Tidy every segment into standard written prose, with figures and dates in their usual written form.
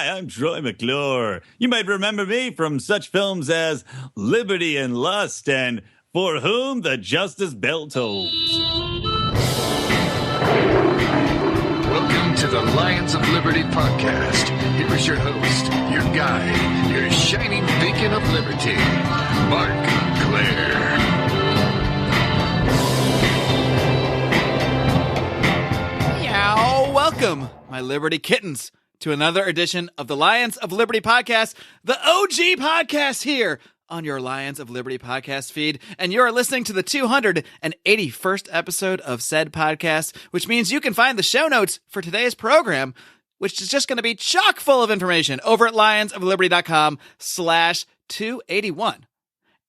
Hi, I'm Troy McClure. You might remember me from such films as Liberty and Lust and For Whom the Justice Bell Tolls. Welcome to the Lions of Liberty podcast. Here is your host, your guide, your shining beacon of liberty, Marc Clair. Meow. Welcome, my Liberty kittens, to another edition of the Lions of Liberty podcast, the OG podcast here on your Lions of Liberty podcast feed. And you're listening to the 281st episode of said podcast, which means you can find the show notes for today's program, which is just going to be chock full of information over at lionsofliberty.com/281.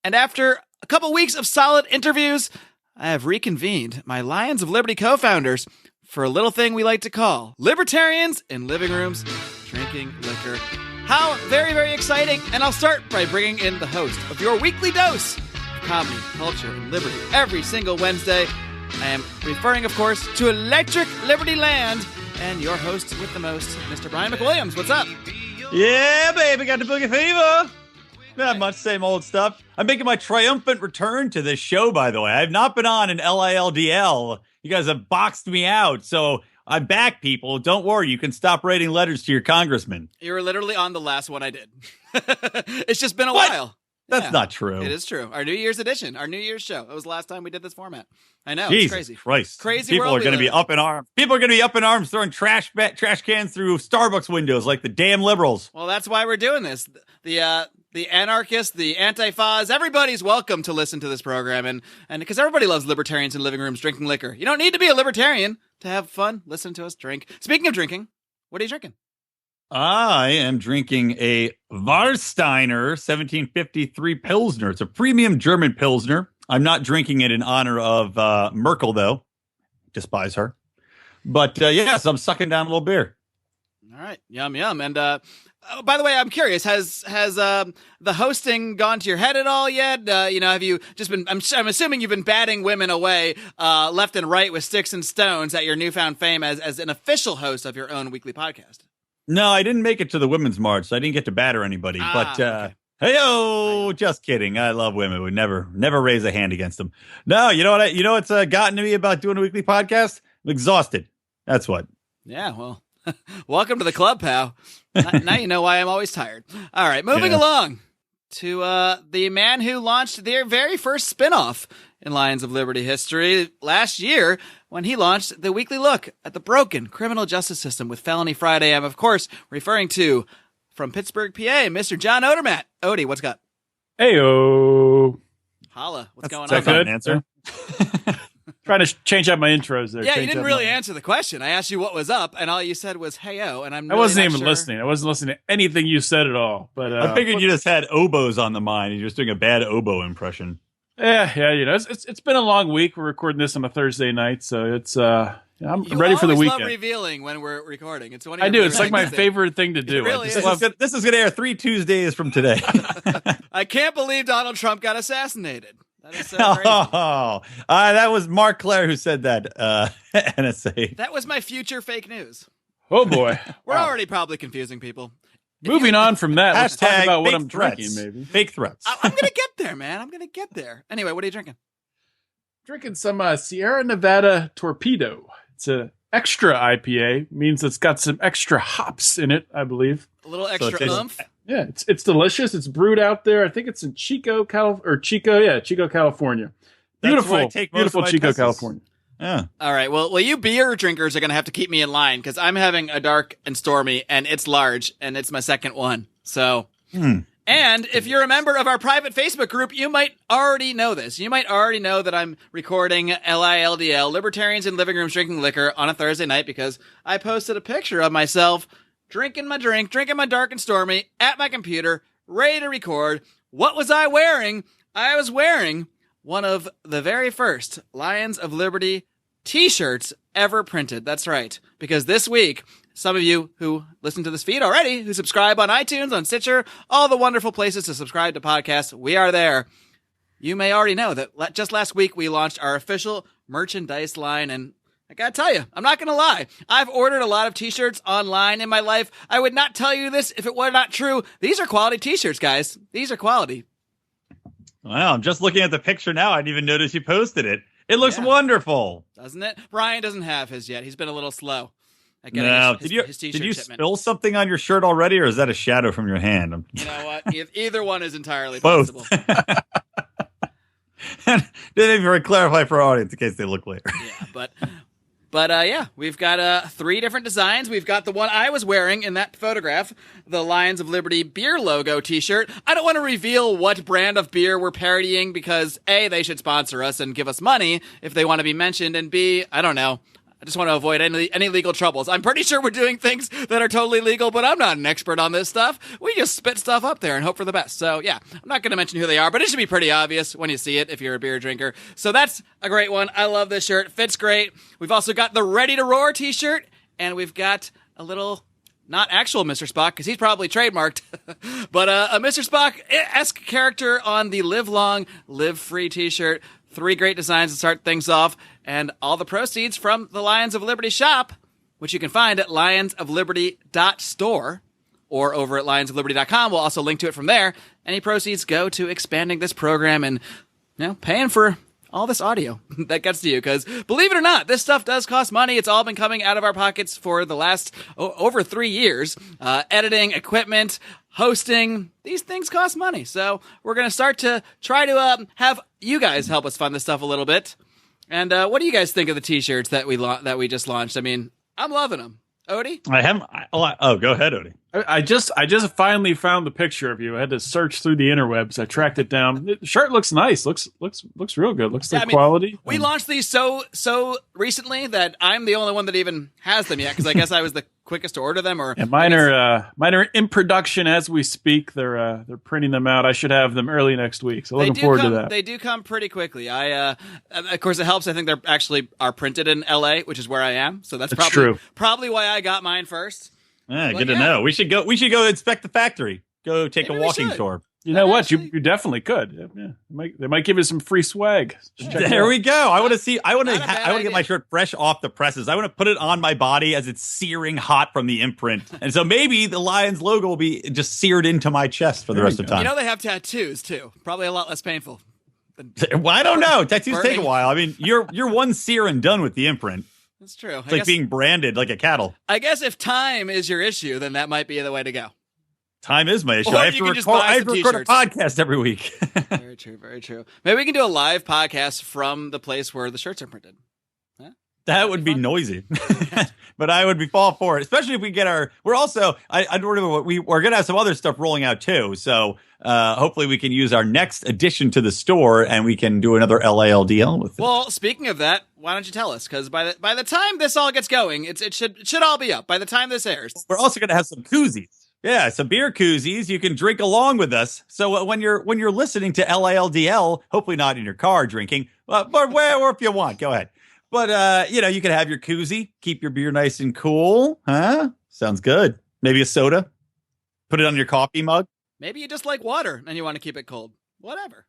And after a couple weeks of solid interviews, I have reconvened my Lions of Liberty co-founders for a little thing we like to call Libertarians in Living Rooms Drinking Liquor. How very, very exciting. And I'll start by bringing in the host of your weekly dose of comedy, culture, and liberty every single Wednesday. I am referring, of course, to Electric Libertyland and your host with the most, Mr. Brian McWilliams. What's up? Yeah, baby, got the boogie fever. Not much, same old stuff. I'm making my triumphant return to this show, by the way. I've not been on an LILDL. You guys have boxed me out, so I'm back, people. Don't worry, you can stop writing letters to your congressman. You were literally on the last one I did. It's just been a while. That's not true. It is true. Our New Year's edition, our New Year's show. It was the last time we did this format. I know, Jesus it's crazy. Christ. Crazy People world are going to be up in arms. People are going to be up in arms throwing trash cans through Starbucks windows like the damn liberals. Well, that's why we're doing this. The anarchists, the anti-fas, everybody's welcome to listen to this program. And because everybody loves libertarians in living rooms drinking liquor. You don't need to be a libertarian to have fun. Listen to us drink. Speaking of drinking, what are you drinking? I am drinking a Warsteiner 1753 Pilsner. It's a premium German Pilsner. I'm not drinking it in honor of Merkel, though. Despise her. But yes, I'm sucking down a little beer. All right. Yum, yum. And by the way, I'm curious, has the hosting gone to your head at all yet? Have you just been, I'm assuming you've been batting women away left and right with sticks and stones at your newfound fame as an official host of your own weekly podcast. No, I didn't make it to the Women's March, so I didn't get to batter anybody. But okay. Hey-o, just kidding. I love women. Would never raise a hand against them. No, you know what? You know what's gotten to me about doing a weekly podcast? I'm exhausted. That's what. Yeah, well, welcome to the club, pal. Now you know why I'm always tired. All right, moving along to the man who launched their very first spinoff in Lions of Liberty history last year when he launched the weekly look at the broken criminal justice system with Felony Friday. I'm, of course, referring to, from Pittsburgh, PA, Mr. John Odermatt. Odie, what's up? Heyo. Holla, what's going on? Is that good? Answer. Trying to change up my intros there. Yeah, you didn't really answer the question. I asked you what was up, and all you said was "Heyo," and I'm. Really I wasn't even sure. listening. I wasn't listening to anything you said at all. But I figured you just had oboes on the mind. You're just doing a bad oboe impression. Yeah. It's been a long week. We're recording this on a Thursday night, so it's I'm ready for the weekend. You love revealing when we're recording. It's one of your I do. It's like my things. favorite thing to do. It really This is going to air 3 Tuesdays from today. I can't believe Donald Trump got assassinated. That is so crazy. That was Marc Clair who said that, NSA. That was my future fake news. Oh boy, We're already probably confusing people. Moving on from that, let's talk about what I'm threats. drinking. Maybe Fake threats. I'm going to get there, man. I'm going to get there. Anyway, what are you drinking? drinking some Sierra Nevada Torpedo. It's a extra IPA, means it's got some extra hops in it, I believe. A little extra oomph. Yeah, it's delicious. It's brewed out there. I think it's in Chico, California. Beautiful, beautiful Chico, California. Yeah. All right. Well, you beer drinkers are going to have to keep me in line because I'm having a dark and stormy, and it's large, and it's my second one. So, and if you're a member of our private Facebook group, you might already know this. You might already know that I'm recording LILDL, Libertarians in Living Rooms Drinking Liquor, on a Thursday night because I posted a picture of myself drinking my drink, drinking my dark and stormy at my computer, ready to record. What was I wearing? I was wearing one of the very first Lions of Liberty t-shirts ever printed. That's right. Because this week, some of you who listen to this feed already, who subscribe on iTunes, on Stitcher, all the wonderful places to subscribe to podcasts, we are there. You may already know that just last week we launched our official merchandise line, and I gotta tell you, I'm not gonna lie. I've ordered a lot of t-shirts online in my life. I would not tell you this if it were not true. These are quality t-shirts, guys. These are quality. Wow, I'm just looking at the picture now. I didn't even notice you posted it. It looks wonderful. Doesn't it? Brian doesn't have his yet. He's been a little slow. Did you shipment. spill something on your shirt already, or is that a shadow from your hand? You know what? Either one is entirely Both. possible. Didn't even clarify for our audience in case they look later. Yeah, but yeah, we've got 3 different designs. We've got the one I was wearing in that photograph, the Lions of Liberty beer logo t-shirt. I don't want to reveal what brand of beer we're parodying because A, they should sponsor us and give us money if they want to be mentioned, and B, I don't know. I just want to avoid any legal troubles. I'm pretty sure we're doing things that are totally legal, but I'm not an expert on this stuff. We just spit stuff up there and hope for the best. So yeah, I'm not going to mention who they are, but it should be pretty obvious when you see it if you're a beer drinker. So that's a great one. I love this shirt. Fits great. We've also got the Ready to Roar t-shirt, and we've got a little, not actual Mr. Spock, because he's probably trademarked, but a Mr. Spock-esque character on the Live Long, Live Free t-shirt. 3 great designs to start things off, and all the proceeds from the Lions of Liberty shop, which you can find at lionsofliberty.store or over at lionsofliberty.com. We'll also link to it from there. Any proceeds go to expanding this program and paying for all this audio that gets to you, because believe it or not, this stuff does cost money. It's all been coming out of our pockets for the last over 3 years. Editing, equipment, hosting, these things cost money. So we're going to start to try to have you guys help us fund this stuff a little bit. And what do you guys think of the t-shirts that we just launched? I mean, I'm loving them. Odie? Go ahead, Odie. I just finally found the picture of you. I had to search through the interwebs. I tracked it down. The shirt looks nice. Looks real good. Looks like quality. We launched these so recently that I'm the only one that even has them yet, because I guess I was the quickest to order them. Or mine are in production as we speak. They're printing them out. I should have them early next week. So looking forward to that. They do come pretty quickly. Of course, it helps. I think they're actually are printed in LA, which is where I am. So that's probably why I got mine first. Yeah, good to know. We should go inspect the factory. Go take a walking tour. You know what? You definitely could. Yeah. They might give you some free swag. There we go. I want to see. I want to get my shirt fresh off the presses. I want to put it on my body as it's searing hot from the imprint, and so maybe the Lions logo will be just seared into my chest for the rest of the time. You know they have tattoos too. Probably a lot less painful. Well, I don't know. Tattoos take a while. I mean, you're one sear and done with the imprint. That's true. It's like being branded like a cattle. I guess if time is your issue, then that might be the way to go. Time is my issue. I have to record a podcast every week. Very true. Very true. Maybe we can do a live podcast from the place where the shirts are printed. Huh? That would be noisy, but I would be all for it, especially if we get our. We're also. I don't know what we're going to have some other stuff rolling out too. So hopefully we can use our next addition to the store and we can do another LALDL with it. Well, speaking of that, why don't you tell us? Because by the time this all gets going, it should all be up by the time this airs. We're also going to have some koozies. Yeah, some beer koozies you can drink along with us. So when you're listening to LALDL, hopefully not in your car drinking, but or if you want, go ahead. But you can have your koozie, keep your beer nice and cool, huh? Sounds good. Maybe a soda. Put it on your coffee mug. Maybe you just like water and you want to keep it cold. Whatever.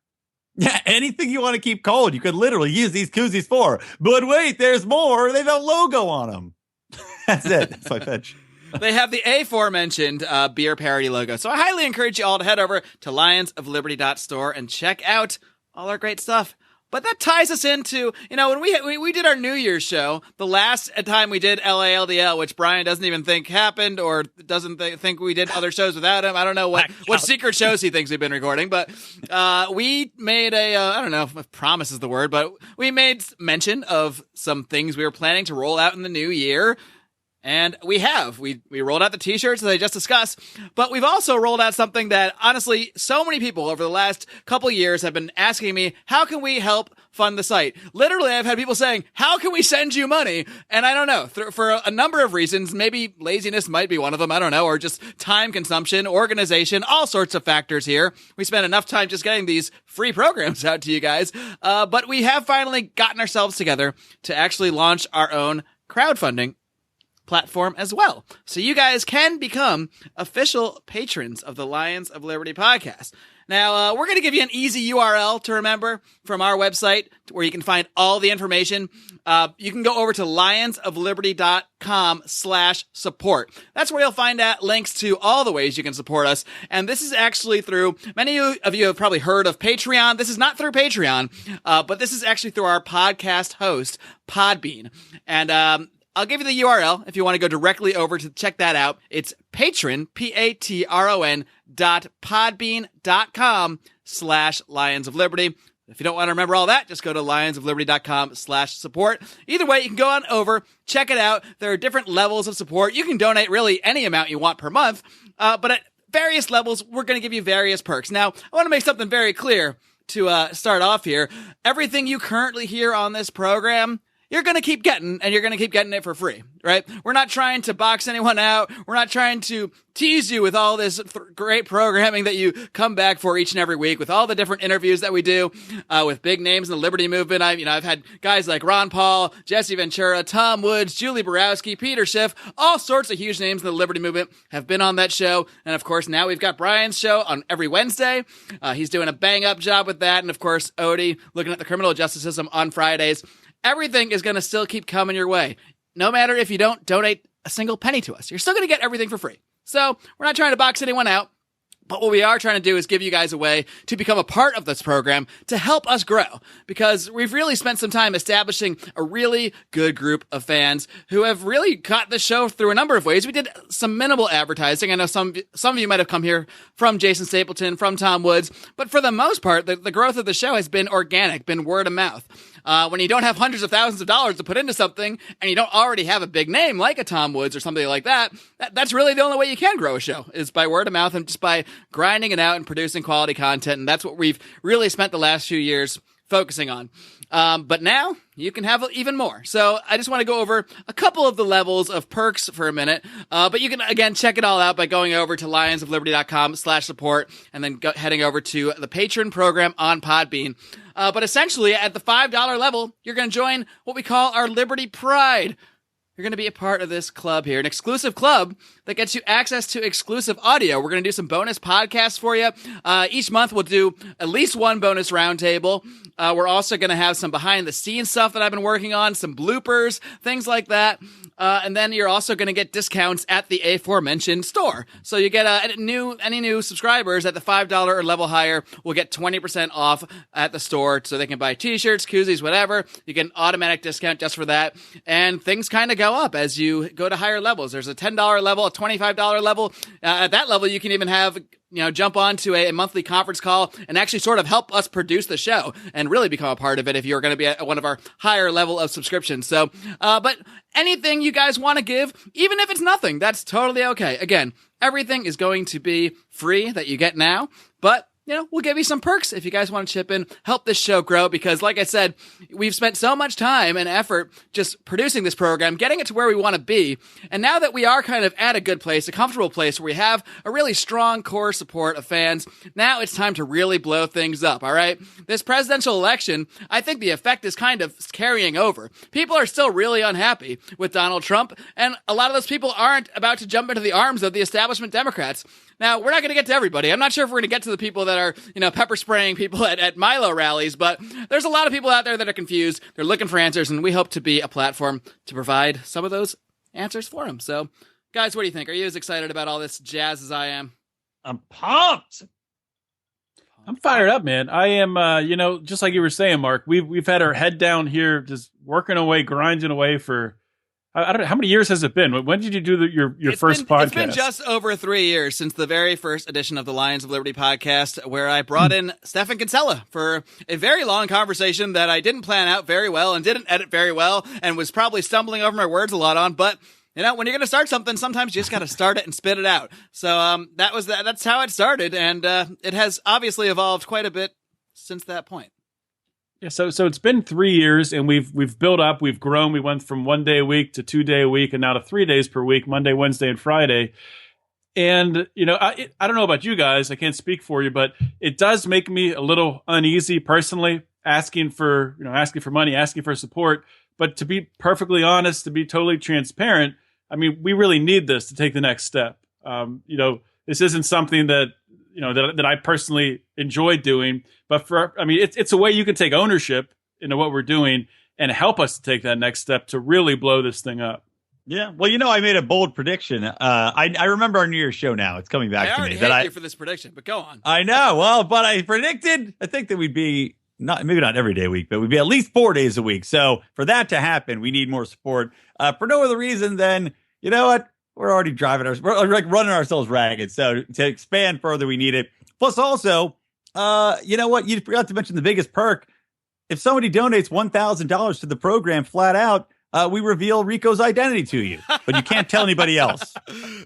Yeah, anything you want to keep cold, you could literally use these koozies for. But wait, there's more. They have a logo on them. That's it. That's my pitch. They have the aforementioned beer parody logo. So I highly encourage you all to head over to lionsofliberty.store and check out all our great stuff. But that ties us into, when we did our New Year's show, the last time we did LALDL, which Brian doesn't even think happened or doesn't think we did other shows without him. I don't know what secret shows he thinks we've been recording, but we made I don't know if promise is the word, but we made mention of some things we were planning to roll out in the new year. And we rolled out the t-shirts that I just discussed, but we've also rolled out something that honestly, so many people over the last couple years have been asking me, how can we help fund the site? Literally, I've had people saying, how can we send you money? And I don't know, for a number of reasons, maybe laziness might be one of them, I don't know, or just time consumption, organization, all sorts of factors here. We spent enough time just getting these free programs out to you guys, but we have finally gotten ourselves together to actually launch our own crowdfunding platform as well. So you guys can become official patrons of the Lions of Liberty podcast. Now, we're going to give you an easy URL to remember from our website where you can find all the information. You can go over to lionsofliberty.com/support. That's where you'll find out links to all the ways you can support us. And this is actually through, many of you have probably heard of Patreon. This is not through Patreon, but this is actually through our podcast host, Podbean. And I'll give you the URL if you want to go directly over to check that out. It's patron.podbean.com/Lions of Liberty. If you don't want to remember all that, just go to lionsofliberty.com/support. Either way, you can go on over, check it out. There are different levels of support. You can donate really any amount you want per month, but at various levels, we're going to give you various perks. Now, I want to make something very clear to start off here. Everything you currently hear on this program, you're going to keep getting, and you're going to keep getting it for free, right? We're not trying to box anyone out. We're not trying to tease you with all this great programming that you come back for each and every week, with all the different interviews that we do with big names in the Liberty movement. I've had guys like Ron Paul, Jesse Ventura, Tom Woods, Julie Borowski, Peter Schiff, all sorts of huge names in the Liberty movement have been on that show. And of course, now we've got Brian's show on every Wednesday. He's doing a bang-up job with that. And of course, Odie looking at the criminal justice system on Fridays. Everything is going to still keep coming your way. No matter if you don't donate a single penny to us, you're still going to get everything for free. So we're not trying to box anyone out. But what we are trying to do is give you guys a way to become a part of this program to help us grow, because we've really spent some time establishing a really good group of fans who have really got the show through a number of ways. We did some minimal advertising. I know some of you might have come here from Jason Stapleton, from Tom Woods, but for the most part, the growth of the show has been organic, been word of mouth. When you don't have hundreds of thousands of dollars to put into something and you don't already have a big name like a Tom Woods or something like that, that's really the only way you can grow a show, is by word of mouth and just by grinding it out and producing quality content. And that's what we've really spent the last few years focusing on. But now you can have even more. So I just want to go over a couple of the levels of perks for a minute. But you can, again, check it all out by going over to lionsofliberty.com/support and then heading over to the patron program on Podbean. But essentially, at the $5 level, you're going to join what we call our Liberty Pride. You're going to be a part of this club here, an exclusive club that gets you access to exclusive audio. We're going to do some bonus podcasts for you. Each month, we'll do at least one bonus roundtable. We're also going to have some behind-the-scenes stuff that I've been working on, some bloopers, things like that. And then you're also going to get discounts at the aforementioned store. So you get any new subscribers at the $5 or level higher will get 20% off at the store, so they can buy t-shirts, koozies, whatever. You get an automatic discount just for that. And things kind of go up as you go to higher levels. There's a $10 level, a $25 level. At that level, you can even have, jump on to a monthly conference call and actually sort of help us produce the show and really become a part of it if you're going to be at one of our higher level of subscriptions. So, but anything you guys want to give, even if it's nothing, that's totally okay. Again, everything is going to be free that you get now, but we'll give you some perks if you guys want to chip in, help this show grow, because like I said, we've spent so much time and effort just producing this program, getting it to where we want to be. And now that we are kind of at a good place, a comfortable place where we have a really strong core support of fans, now it's time to really blow things up, all right? This presidential election, I think the effect is kind of carrying over. People are still really unhappy with Donald Trump, and a lot of those people aren't about to jump into the arms of the establishment Democrats. Now, we're not going to get to everybody. I'm not sure if we're going to get to the people that are, pepper spraying people at Milo rallies, but there's a lot of people out there that are confused. They're looking for answers, and we hope to be a platform to provide some of those answers for them. So, guys, what do you think? Are you as excited about all this jazz as I am? I'm pumped. I'm fired up, man. I am, just like you were saying, Mark, we've had our head down here, just working away, grinding away for, I don't know, how many years has it been? When did you do your first podcast? It's been just over 3 years since the very first edition of the Lions of Liberty podcast, where I brought in Stefan Kinsella for a very long conversation that I didn't plan out very well and didn't edit very well and was probably stumbling over my words a lot on. But, when you're going to start something, sometimes you just got to start it and spit it out. So that's how it started, and it has obviously evolved quite a bit since that point. Yeah, so it's been 3 years, and we've built up, we've grown. We went from 1 day a week to 2 day a week, and now to 3 days per week, Monday, Wednesday, and Friday. And I don't know about you guys, I can't speak for you, but it does make me a little uneasy personally, asking for money, asking for support. But to be perfectly honest, to be totally transparent, I mean, we really need this to take the next step. This isn't something that that I personally enjoy doing. But it's a way you can take ownership into what we're doing and help us to take that next step to really blow this thing up. Yeah. Well, I made a bold prediction. I remember our New Year's show now. It's coming back to me. I already hate you for this prediction, but go on. I know. Well, but I think that we'd be maybe not every day a week, but we'd be at least 4 days a week. So for that to happen, we need more support for no other reason than, you know what? We're already we're like running ourselves ragged. So to expand further, we need it. Plus also, you know what? You forgot to mention the biggest perk. If somebody donates $1,000 to the program flat out, we reveal Rico's identity to you, but you can't tell anybody else.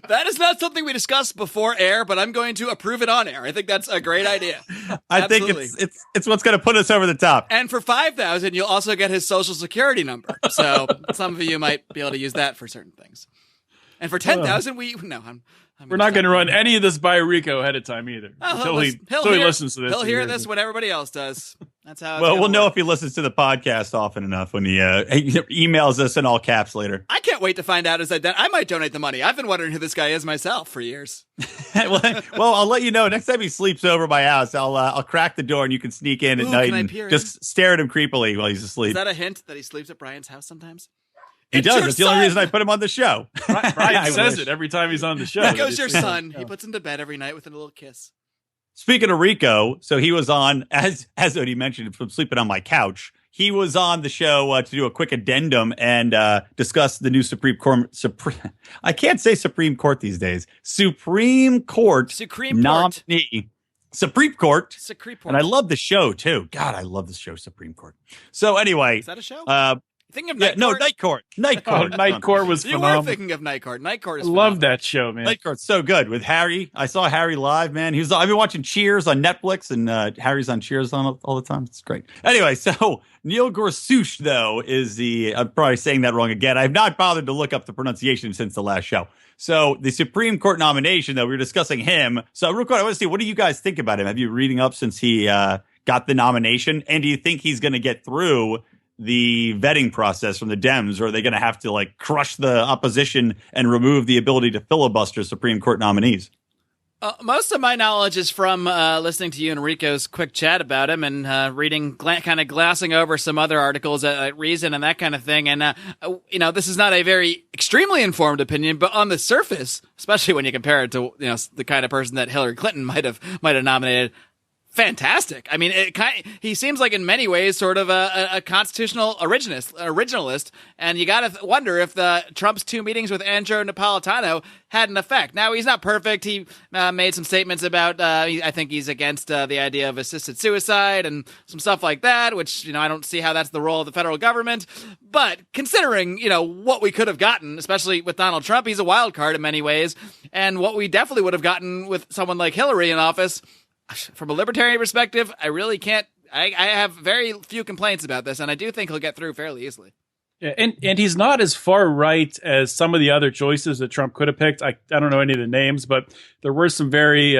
That is not something we discussed before air, but I'm going to approve it on air. I think that's a great idea. I think it's what's going to put us over the top. And for $5,000, you'll also get his social security number. So some of you might be able to use that for certain things. And for $10,000, we're not going to run any of this by Rico ahead of time either. Until he listens to this. He'll hear this when everybody else does. That's how. We'll know if he listens to the podcast often enough when he emails us in all caps later. I can't wait to find out his identity. I might donate the money. I've been wondering who this guy is myself for years. well, I'll let you know next time he sleeps over my house. I'll crack the door and you can sneak in at night and just stare at him creepily while he's asleep. Is that a hint that he sleeps at Brian's house sometimes? He does. That's the only reason I put him on the show. Brian says it every time he's on the show. There goes your son. He puts him to bed every night with a little kiss. Speaking of Rico, so he was on, as Odie mentioned, from sleeping on my couch. He was on the show to do a quick addendum and discuss the new Supreme Court. I can't say Supreme Court these days. Supreme Court nominee. Supreme Court. And I love the show, too. God, I love the show, Supreme Court. So anyway. Is that a show? Thinking of Night Court? No, Night Court. Night Court. Night Court was phenomenal. You were thinking of Night Court. Night Court is phenomenal. Love that show, man. Night Court's so good with Harry. I saw Harry live, man. I've been watching Cheers on Netflix, and Harry's on Cheers all the time. It's great. Anyway, so Neil Gorsuch, though, is I'm probably saying that wrong again. I've not bothered to look up the pronunciation since the last show. So the Supreme Court nomination, though, we were discussing him. So real quick, I want to see, what do you guys think about him? Have you reading up since he got the nomination? And do you think he's going to get through the vetting process from the Dems, or are they going to have to crush the opposition and remove the ability to filibuster Supreme Court nominees? Most of my knowledge is from listening to you and Rico's quick chat about him and reading, kind of glancing over some other articles at Reason and that kind of thing. And, this is not a very extremely informed opinion, but on the surface, especially when you compare it to, the kind of person that Hillary Clinton might have nominated, fantastic. I mean, he seems like in many ways sort of a constitutional originalist, and you got to wonder if Trump's 2 meetings with Andrew Napolitano had an effect. Now, he's not perfect. He made some statements about, I think he's against the idea of assisted suicide and some stuff like that, which, I don't see how that's the role of the federal government. But considering, what we could have gotten, especially with Donald Trump, he's a wild card in many ways, and what we definitely would have gotten with someone like Hillary in office. From a libertarian perspective, I really can't. I have very few complaints about this, and I do think he'll get through fairly easily. Yeah, and he's not as far right as some of the other choices that Trump could have picked. I don't know any of the names, but there were some very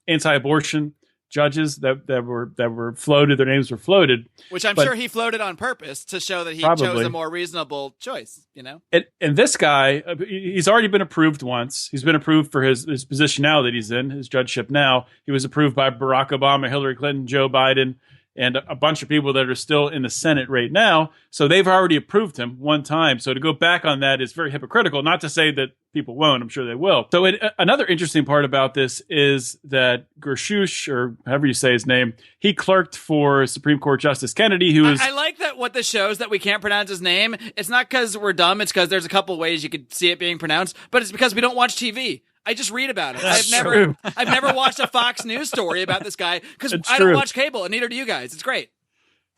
anti-abortion judges that were floated. Their names were floated, which I'm sure he floated on purpose to show that he chose a more reasonable choice. And this guy, he's already been approved once. He's been approved for his position now that he's in, his judgeship now. He was approved by Barack Obama, Hillary Clinton, Joe Biden, and a bunch of people that are still in the Senate right now. So they've already approved him one time. So to go back on that is very hypocritical. Not to say that people won't. I'm sure they will. So another interesting part about this is that Gorsuch, or however you say his name, he clerked for Supreme Court Justice Kennedy, who is... I like that what this shows that we can't pronounce his name. It's not because we're dumb. It's because there's a couple ways you could see it being pronounced, but it's because we don't watch TV. I just read about it. I've never watched a Fox News story about this guy because I don't watch cable, and neither do you guys. It's great.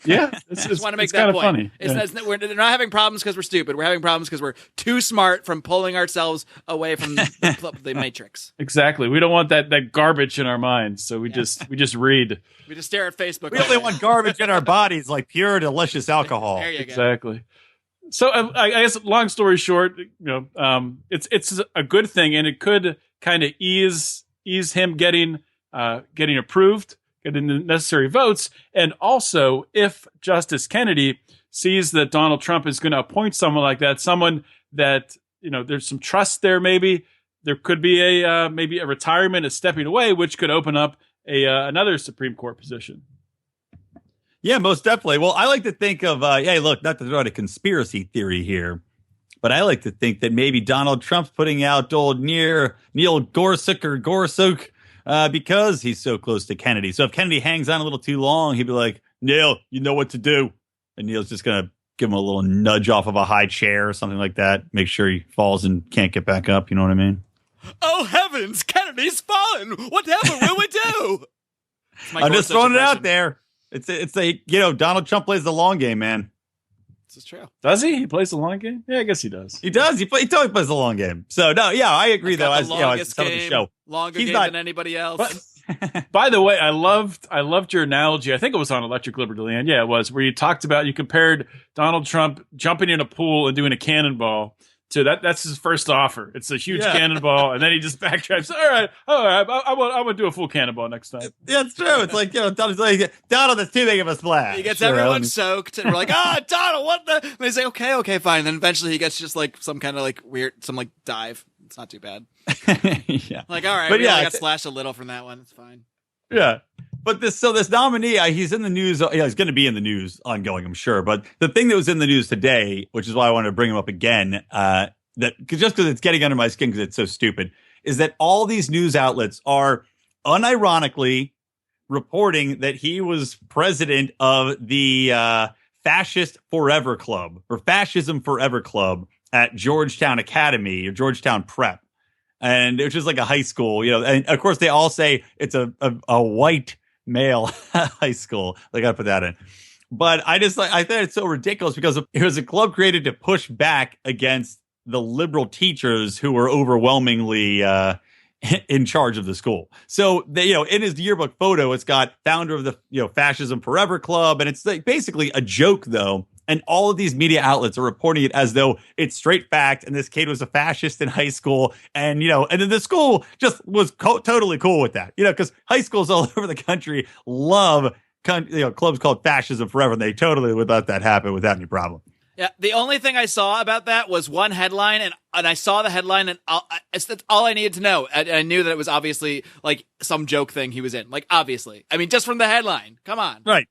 Yeah, I just want to make that point. Funny. They're not having problems because we're stupid. We're having problems because we're too smart from pulling ourselves away from the matrix. Exactly. We don't want that garbage in our minds, so we just read. We just stare at Facebook. We only want garbage in our bodies, like pure, delicious alcohol. There you go. Exactly. So I guess, long story short, it's a good thing, and it could kind of ease him getting approved, getting the necessary votes, and also if Justice Kennedy sees that Donald Trump is going to appoint someone like that, someone that there's some trust there, maybe there could be a maybe a retirement, a stepping away, which could open up another Supreme Court position. Yeah, most definitely. Well, I like to think of, hey, look, not to throw out a conspiracy theory here, but I like to think that maybe Donald Trump's putting out old Neil Gorsuch because he's so close to Kennedy. So if Kennedy hangs on a little too long, he'd be like, Neil, you know what to do. And Neil's just going to give him a little nudge off of a high chair or something like that. Make sure he falls and can't get back up. You know what I mean? Oh, heavens, Kennedy's fallen. Whatever will we do? I'm just throwing it out there. It's a, Donald Trump plays the long game, man. This is true. Does he? He plays the long game? Yeah, I guess he does. He does. He totally plays the long game. So, no, yeah, I agree, though. As the show. Longer game than anybody else. By the way, I loved your analogy. I think it was on Electric Libertyland. Yeah, it was, where you talked about, you compared Donald Trump jumping in a pool and doing a cannonball to that's his first offer. It's a huge cannonball, and then he just backtracks. All right, I want to do a full cannonball next time. Yeah, it's true. It's like, Donald, that's too big of a splash. He gets everyone soaked, and we're like, Donald, what the? And they say, okay, fine. And then eventually he gets just like some kind of like weird, some like dive. It's not too bad. Yeah. Like, all right, but I got slashed a little from that one. It's fine. Yeah. But this nominee, he's in the news. He's going to be in the news ongoing, I'm sure. But the thing that was in the news today, which is why I wanted to bring him up again, that just because it's getting under my skin because it's so stupid, is that all these news outlets are unironically reporting that he was president of the Fascist Forever Club or Fascism Forever Club at Georgetown Academy or Georgetown Prep. And which is like a high school, and of course they all say it's a white male high school. They got to put that in. But I thought it's so ridiculous because it was a club created to push back against the liberal teachers who were overwhelmingly in charge of the school. So they, in his yearbook photo, it's got founder of the Fascism Forever Club, and it's like basically a joke though. And all of these media outlets are reporting it as though it's straight fact. And this kid was a fascist in high school. And, and then the school just was totally cool with that, because high schools all over the country love, clubs called Fascism Forever. And they totally would let that happen without any problem. Yeah. The only thing I saw about that was one headline and I saw the headline and that's all I needed to know. I knew that it was obviously like some joke thing he was in. Like, obviously. I mean, just from the headline. Come on. Right.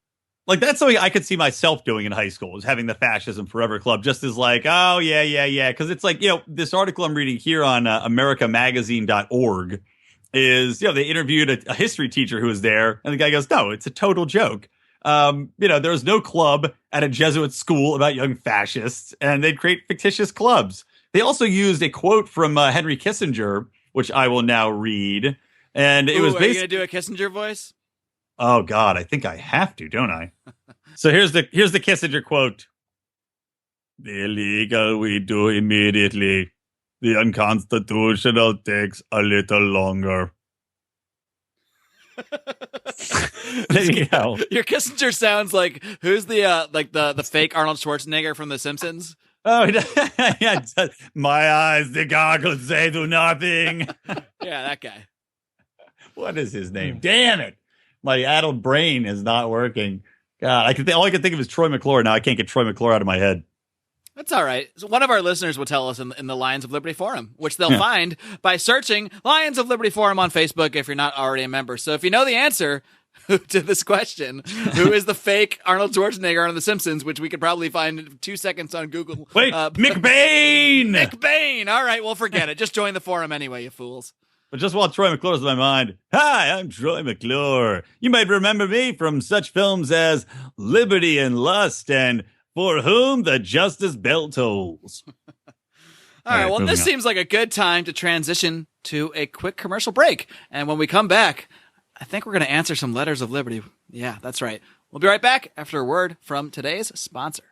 Like, that's something I could see myself doing in high school, is having the Fascism Forever Club, just as like, oh, yeah. Because it's like, this article I'm reading here on americamagazine.org is, they interviewed a history teacher who was there. And the guy goes, no, it's a total joke. There was no club at a Jesuit school about young fascists, and they'd create fictitious clubs. They also used a quote from Henry Kissinger, which I will now read. And it was basically, are you going to do a Kissinger voice? Oh God, I think I have to, don't I? So here's the Kissinger quote. The illegal we do immediately. The unconstitutional takes a little longer. There you go. Your Kissinger sounds like who's the fake Arnold Schwarzenegger from The Simpsons? Oh, yeah. My eyes, the goggles, they do nothing. Yeah, that guy. What is his name? Damn it. My addled brain is not working. God, all I can think of is Troy McClure. Now I can't get Troy McClure out of my head. That's all right. So one of our listeners will tell us in the Lions of Liberty Forum, which they'll find by searching Lions of Liberty Forum on Facebook if you're not already a member. So if you know the answer to this question, who is the fake Arnold Schwarzenegger on The Simpsons, which we could probably find in 2 seconds on Google. Wait, McBain! McBain! All right, well, forget it. Just join the forum anyway, you fools. But just while Troy McClure's in my mind, hi, I'm Troy McClure. You might remember me from such films as Liberty and Lust and For Whom the Justice Bell Tolls. All right, well, this seems like a good time to transition to a quick commercial break. And when we come back, I think we're going to answer some letters of liberty. Yeah, that's right. We'll be right back after a word from today's sponsor.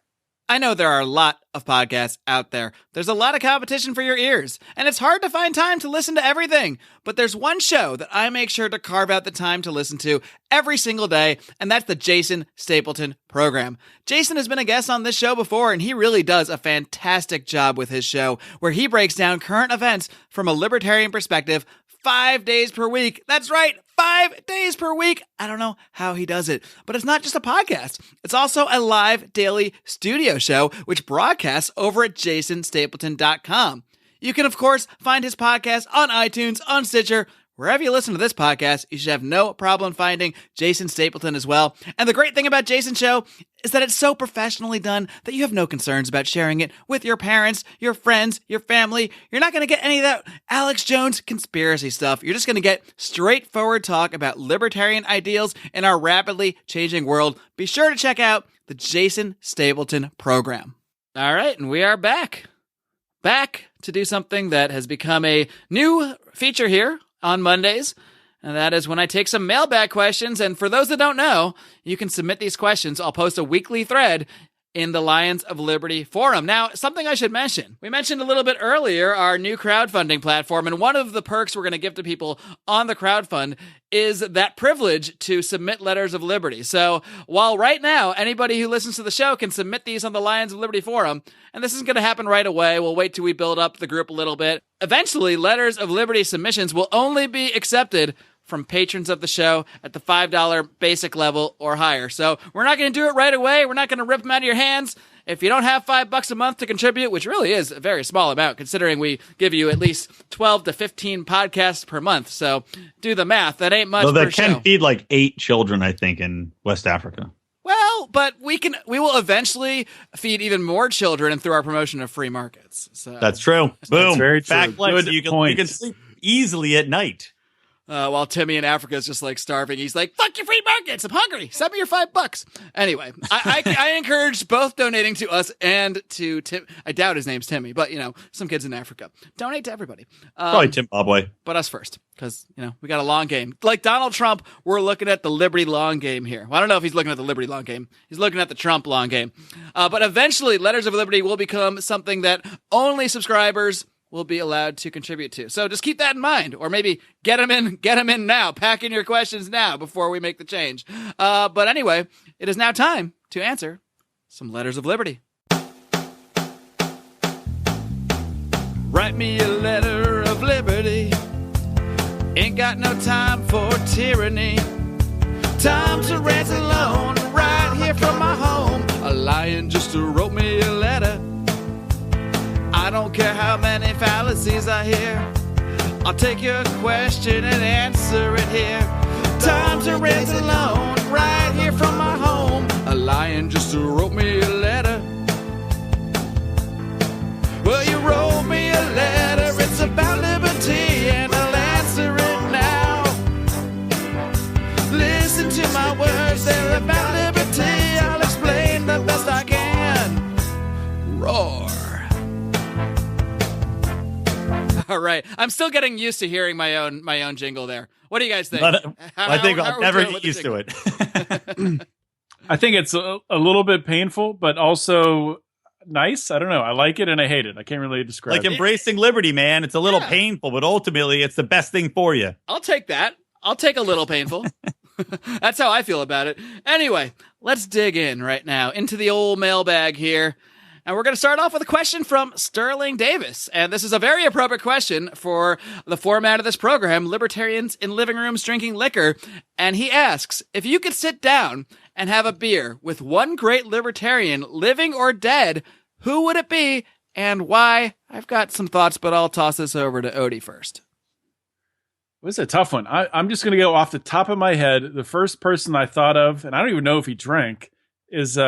I know there are a lot of podcasts out there. There's a lot of competition for your ears, and it's hard to find time to listen to everything. But there's one show that I make sure to carve out the time to listen to every single day, and that's the Jason Stapleton program. Jason has been a guest on this show before, and he really does a fantastic job with his show, where he breaks down current events from a libertarian perspective 5 days per week. That's right, 5 days per week. I don't know how he does it, but it's not just a podcast. It's also a live daily studio show, which broadcasts over at jasonstapleton.com. You can, of course, find his podcast on iTunes, on Stitcher. Wherever you listen to this podcast, you should have no problem finding Jason Stapleton as well. And the great thing about Jason's show is that it's so professionally done that you have no concerns about sharing it with your parents, your friends, your family. You're not going to get any of that Alex Jones conspiracy stuff. You're just going to get straightforward talk about libertarian ideals in our rapidly changing world. Be sure to check out the Jason Stapleton program. All right, and we are back. Back to do something that has become a new feature here on Mondays, and that is when I take some mailbag questions. And for those that don't know, you can submit these questions. I'll post a weekly thread in the Lions of Liberty forum. Now, something I should mention. We mentioned a little bit earlier our new crowdfunding platform, and one of the perks we're going to give to people on the crowdfund is that privilege to submit letters of liberty. So while right now, anybody who listens to the show can submit these on the Lions of Liberty forum, and this isn't going to happen right away. We'll wait till we build up the group a little bit. Eventually, letters of liberty submissions will only be accepted from patrons of the show at the $5 basic level or higher. So we're not going to do it right away. We're not going to rip them out of your hands. If you don't have $5 a month to contribute, which really is a very small amount considering we give you at least 12 to 15 podcasts per month. So do the math. That ain't much. Well, that can feed like 8 children, I think, in West Africa. Well, but we will eventually feed even more children and through our promotion of free markets. So that's true. Boom. That's very true. Good you can sleep easily at night. While Timmy in Africa is just like starving. He's like, fuck your free markets. I'm hungry. Send me your $5. Anyway, I encourage both donating to us and to Tim. I doubt his name's Timmy, but some kids in Africa. Donate to everybody. Probably Zimbabwe. But us first. Because, we got a long game. Like Donald Trump, we're looking at the Liberty long game here. Well, I don't know if he's looking at the Liberty long game. He's looking at the Trump long game. But eventually, Letters of Liberty will become something that only subscribers will be allowed to contribute to. So just keep that in mind, or maybe get them in now. Pack in your questions now before we make the change. But anyway, it is now time to answer some letters of liberty. Write me a letter of liberty. Ain't got no time for tyranny. Time to rant alone, right here from my home. A lion just wrote me a letter. I don't care how many fallacies I hear. I'll take your question and answer it here. Time to rant alone, right here from my home. A lion just wrote me a letter. Well, you wrote me a letter. It's about liberty, and I'll answer it now. Listen to my words, they're about liberty. I'll explain the best I can. Roar. All right. I'm still getting used to hearing my own jingle there. What do you guys think? I think I'll never get used to it. I think it's a little bit painful, but also nice. I don't know. I like it and I hate it. I can't really describe it. Like embracing liberty, man. It's a little painful, but ultimately it's the best thing for you. I'll take that. I'll take a little painful. That's how I feel about it. Anyway, let's dig in right now into the old mailbag here. And we're going to start off with a question from Sterling Davis. And this is a very appropriate question for the format of this program, Libertarians in Living Rooms Drinking Liquor. And he asks, if you could sit down and have a beer with one great libertarian, living or dead, who would it be and why? I've got some thoughts, but I'll toss this over to Odie first. This is a tough one. I'm just going to go off the top of my head. The first person I thought of, and I don't even know if he drank, is...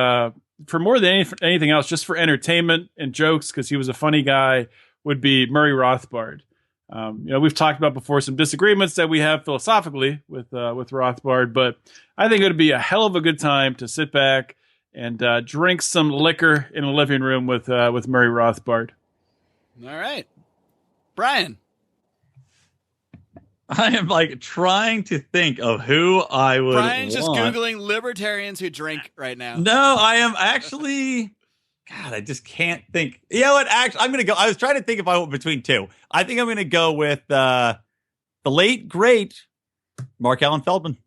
for more than anything else, just for entertainment and jokes, because he was a funny guy, would be Murray Rothbard. We've talked about before some disagreements that we have philosophically with Rothbard, but I think it would be a hell of a good time to sit back and drink some liquor in a living room with Murray Rothbard. All right, Brian. I am like trying to think of who I would Brian's want. Just Googling libertarians who drink right now. No, I am actually... God, I just can't think. You know what? Actually, I'm going to go... I was trying to think if I went between two. I think I'm going to go with the late, great Mark Allen Feldman.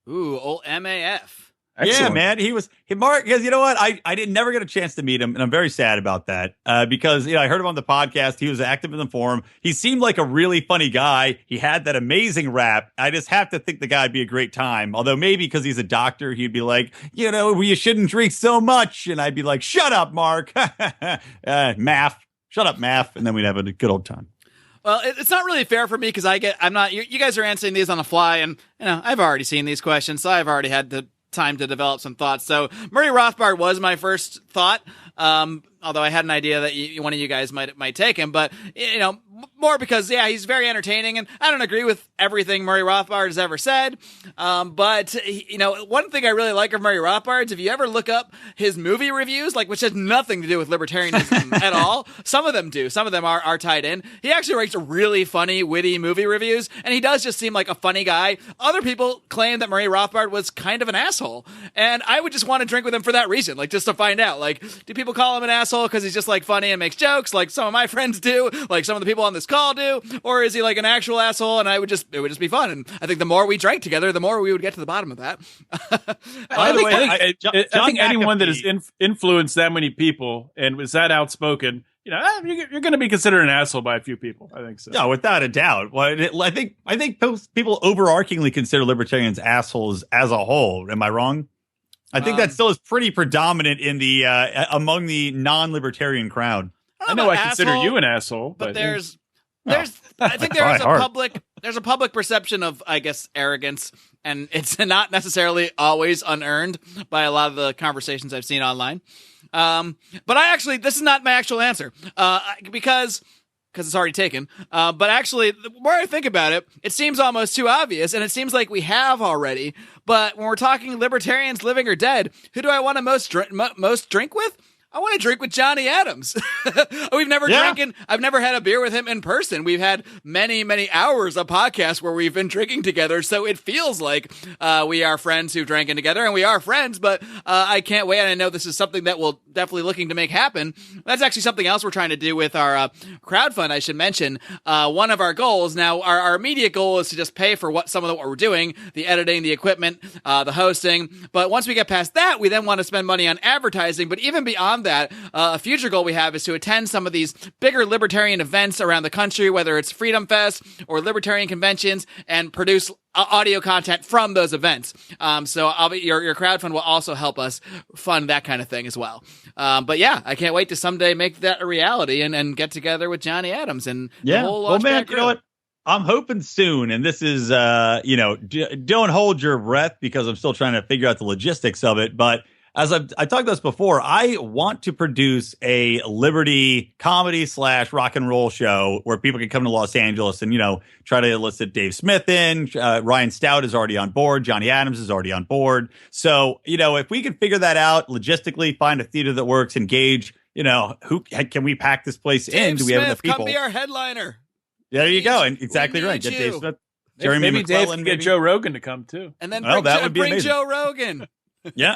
Ooh, old MAF. Excellent. Yeah, man. Mark, because you know what? I didn't never get a chance to meet him, and I'm very sad about that. Because I heard him on the podcast. He was active in the forum. He seemed like a really funny guy. He had that amazing rap. I just have to think the guy'd be a great time. Although maybe because he's a doctor, he'd be like, you shouldn't drink so much. And I'd be like, shut up, Mark. Math. Shut up, math, and then we'd have a good old time. Well, it's not really fair for me because I'm not. You guys are answering these on the fly, and I've already seen these questions, so I've already had the time to develop some thoughts. So Murray Rothbard was my first thought. Although I had an idea that one of you guys might take him, but more because he's very entertaining, and I don't agree with everything Murray Rothbard has ever said. But one thing I really like of Murray Rothbard is if you ever look up his movie reviews, which has nothing to do with libertarianism at all. Some of them do. Some of them are tied in. He actually writes really funny, witty movie reviews, and he does just seem like a funny guy. Other people claim that Murray Rothbard was kind of an asshole, and I would just want to drink with him for that reason, just to find out. Do people call him an asshole because he's just funny and makes jokes like some of my friends do, like some of the people on this call do, or is he an actual asshole? And it would just be fun. And I think the more we drank together, the more we would get to the bottom of that. I think anyone that has influenced that many people and was that outspoken, you're going to be considered an asshole by a few people. I think so. Yeah, without a doubt. Well, I think people overarchingly consider libertarians assholes as a whole. Am I wrong? I think that still is pretty predominant in the among the non-libertarian crowd. I know I consider you an asshole, but I think there's a public perception of, I guess, arrogance, and it's not necessarily always unearned by a lot of the conversations I've seen online. But this is not my actual answer, because it's already taken. But actually, the more I think about it, it seems almost too obvious, and it seems like we have already. But when we're talking libertarians living or dead, who do I want to most drink with? I want to drink with Johnny Adams. We've never drinking. I've never had a beer with him in person. We've had many, many hours of podcasts where we've been drinking together. So it feels like we are friends who've drinking together, and we are friends, but I can't wait. And I know this is something that we're definitely looking to make happen. That's actually something else we're trying to do with our crowdfund. I should mention one of our goals. Now, our immediate goal is to just pay for what we're doing, the editing, the equipment, the hosting. But once we get past that, we then want to spend money on advertising. But even beyond that, a future goal we have is to attend some of these bigger libertarian events around the country, whether it's Freedom Fest or libertarian conventions, and produce audio content from those events. So your crowdfund will also help us fund that kind of thing as well. But I can't wait to someday make that a reality and get together with Johnny Adams and the whole Launchpad crew. You know what? I'm hoping soon, and this is, don't hold your breath because I'm still trying to figure out the logistics of it, but as I talked about this before, I want to produce a Liberty comedy / rock and roll show where people can come to Los Angeles and, try to enlist Dave Smith in. Ryan Stout is already on board. Johnny Adams is already on board. So, if we can figure that out logistically, find a theater that works, engage, who can we pack this place in? Do we have enough people? Come be our headliner. There you go. And exactly right. Get Dave Smith. Maybe Dave can get Joe Rogan to come too. And then bring Joe Rogan. Yeah.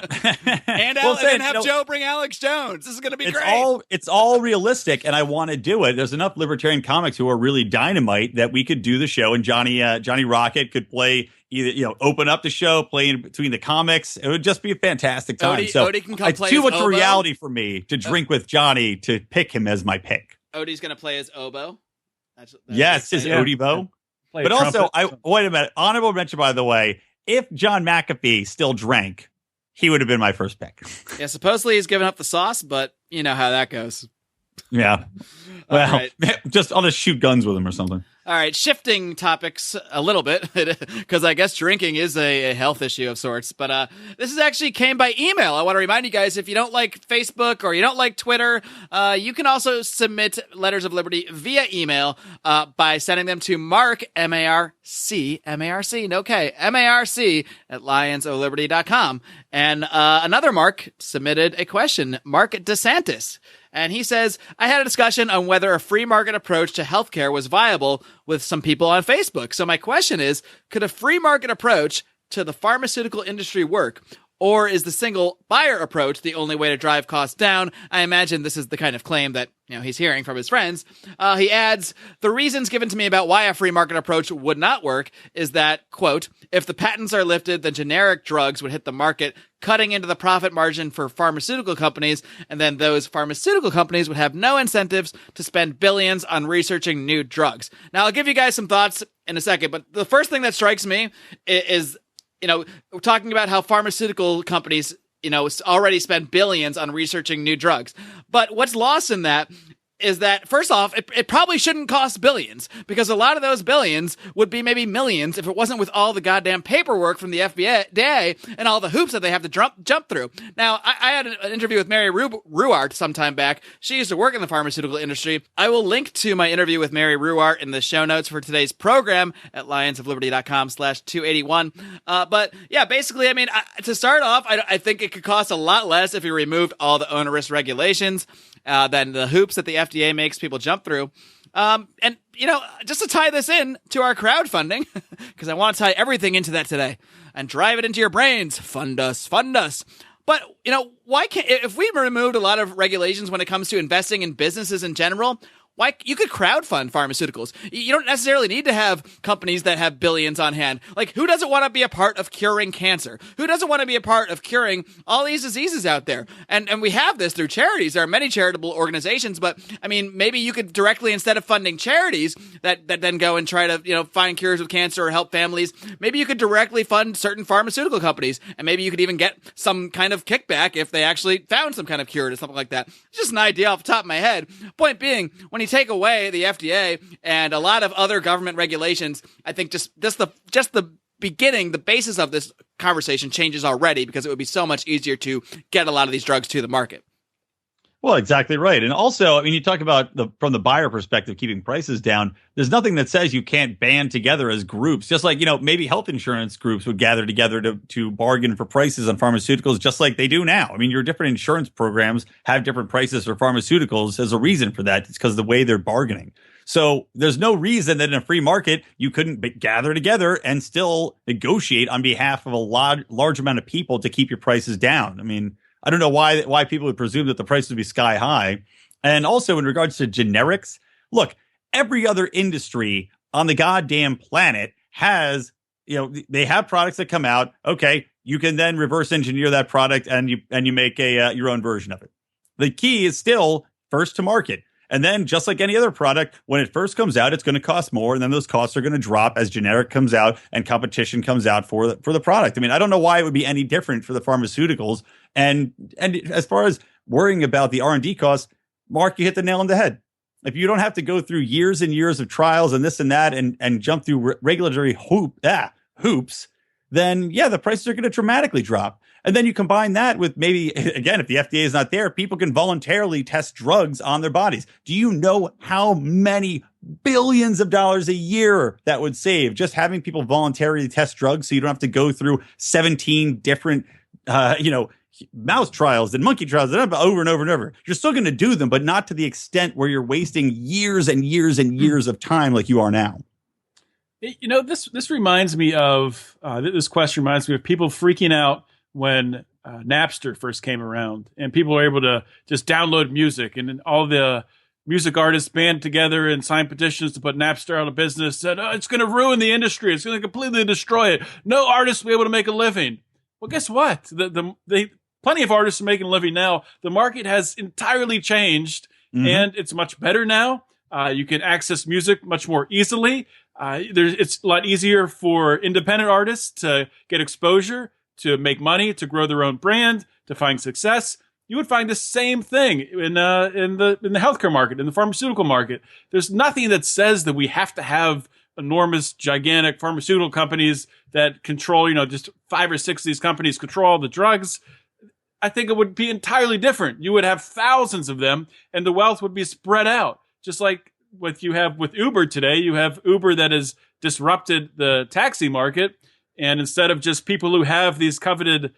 and have Joe bring Alex Jones. This is going to be great. It's all realistic, and I want to do it. There's enough libertarian comics who are really dynamite that we could do the show, and Johnny Rocket could play either, open up the show, play in between the comics. It would just be a fantastic time. Odie can come play too much oboe. Reality for me to drink with Johnny to pick him as my pick. Odie's going to play his oboe. Yes, his Odie bow. But also, wait a minute. Honorable mention, by the way, if John McAfee still drank, he would have been my first pick. Yeah, supposedly he's given up the sauce, but you know how that goes. Yeah. Well, right. I'll just shoot guns with him or something. All right, shifting topics a little bit, because I guess drinking is a health issue of sorts. But this is actually came by email. I want to remind you guys, if you don't like Facebook or you don't like Twitter, you can also submit letters of liberty via email by sending them to Marc, M-A-R-C, no K, M-A-R-C at lionsoliberty.com. And another Mark submitted a question, Mark DeSantis. And he says, I had a discussion on whether a free market approach to healthcare was viable with some people on Facebook. So my question is, could a free market approach to the pharmaceutical industry work? Or is the single buyer approach the only way to drive costs down? I imagine this is the kind of claim that he's hearing from his friends. He adds, the reasons given to me about why a free market approach would not work is that, quote, if the patents are lifted, then generic drugs would hit the market, cutting into the profit margin for pharmaceutical companies, and then those pharmaceutical companies would have no incentives to spend billions on researching new drugs. Now, I'll give you guys some thoughts in a second, but the first thing that strikes me is we're talking about how pharmaceutical companies, already spend billions on researching new drugs. But what's lost in that is that, first off, it probably shouldn't cost billions, because a lot of those billions would be maybe millions if it wasn't with all the goddamn paperwork from the FDA and all the hoops that they have to jump through. Now, I had an interview with Mary Ruwart some time back. She used to work in the pharmaceutical industry. I will link to my interview with Mary Ruwart in the show notes for today's program at lionsofliberty.com/281. But yeah, basically, I mean, to start off, I think it could cost a lot less if you removed all the onerous regulations than the hoops that the FDA makes people jump through. And, you know, just to tie this in to our crowdfunding, because I want to tie everything into that today and drive it into your brains. Fund us, fund us. But, you know, why can't, if we removed a lot of regulations when it comes to investing in businesses in general, why you could crowdfund pharmaceuticals. You don't necessarily need to have companies that have billions on hand. Like, who doesn't want to be a part of curing cancer? Who doesn't want to be a part of curing all these diseases out there? And we have this through charities. There are many charitable organizations, but I mean, maybe you could directly, instead of funding charities that then go and try to, you know, find cures with cancer or help families, maybe you could directly fund certain pharmaceutical companies, and maybe you could even get some kind of kickback if they actually found some kind of cure or something like that. It's just an idea off the top of my head. Point being, when you take away the FDA and a lot of other government regulations, I think just the beginning, the basis of this conversation changes already, because it would be so much easier to get a lot of these drugs to the market. Well, exactly right. And also, I mean, you talk about from the buyer perspective, keeping prices down. There's nothing that says you can't band together as groups, just like, you know, maybe health insurance groups would gather together to bargain for prices on pharmaceuticals, just like they do now. I mean, your different insurance programs have different prices for pharmaceuticals. There's a reason for that. It's because of the way they're bargaining. So there's no reason that in a free market, you couldn't gather together and still negotiate on behalf of a large amount of people to keep your prices down. I mean, I don't know why people would presume that the price would be sky high. And also in regards to generics, look, every other industry on the goddamn planet has, you know, they have products that come out. Okay, you can then reverse engineer that product and you make your own version of it. The key is still first to market. And then just like any other product, when it first comes out, it's going to cost more. And then those costs are going to drop as generic comes out and competition comes out for the product. I mean, I don't know why it would be any different for the pharmaceuticals. And as far as worrying about the R&D costs, Mark, you hit the nail on the head. If you don't have to go through years and years of trials and this and that and jump through regulatory hoops, then yeah, the prices are going to dramatically drop. And then you combine that with maybe, again, if the FDA is not there, people can voluntarily test drugs on their bodies. Do you know how many billions of dollars a year that would save just having people voluntarily test drugs so you don't have to go through 17 different, mouse trials and monkey trials and over and over and over? You're still going to do them, but not to the extent where you're wasting years and years and years of time like you are now. You know, this reminds me of, this question reminds me of people freaking out when Napster first came around and people were able to just download music, and then all the music artists band together and sign petitions to put Napster out of business, said, oh, it's going to ruin the industry. It's going to completely destroy it. No artist will be able to make a living. Well, guess what? Plenty of artists are making a living now. The market has entirely changed, and it's much better now. You can access music much more easily. It's a lot easier for independent artists to get exposure, to make money, to grow their own brand, to find success. You would find the same thing in the healthcare market, in the pharmaceutical market. There's nothing that says that we have to have enormous, gigantic pharmaceutical companies that control, just 5 or 6 of these companies control all the drugs. I think it would be entirely different. You would have thousands of them, and the wealth would be spread out. Just like what you have with Uber today, you have Uber that has disrupted the taxi market. And instead of just people who have these coveted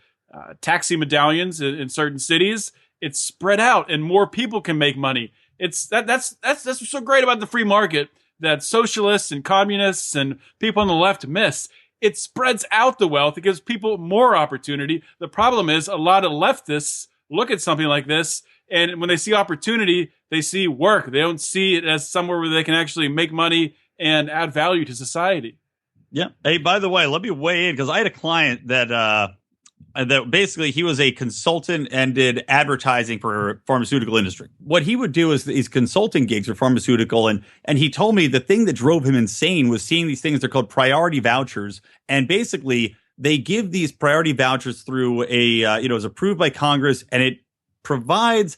taxi medallions in certain cities, it's spread out and more people can make money. That's what's so great about the free market that socialists and communists and people on the left miss. It spreads out the wealth. It gives people more opportunity. The problem is a lot of leftists look at something like this, and when they see opportunity, they see work. They don't see it as somewhere where they can actually make money and add value to society. Yeah. Hey, by the way, let me weigh in because I had a client that basically he was a consultant and did advertising for pharmaceutical industry. What he would do is these consulting gigs for pharmaceutical. And he told me the thing that drove him insane was seeing these things. They're called priority vouchers. And basically they give these priority vouchers through it's approved by Congress, and it provides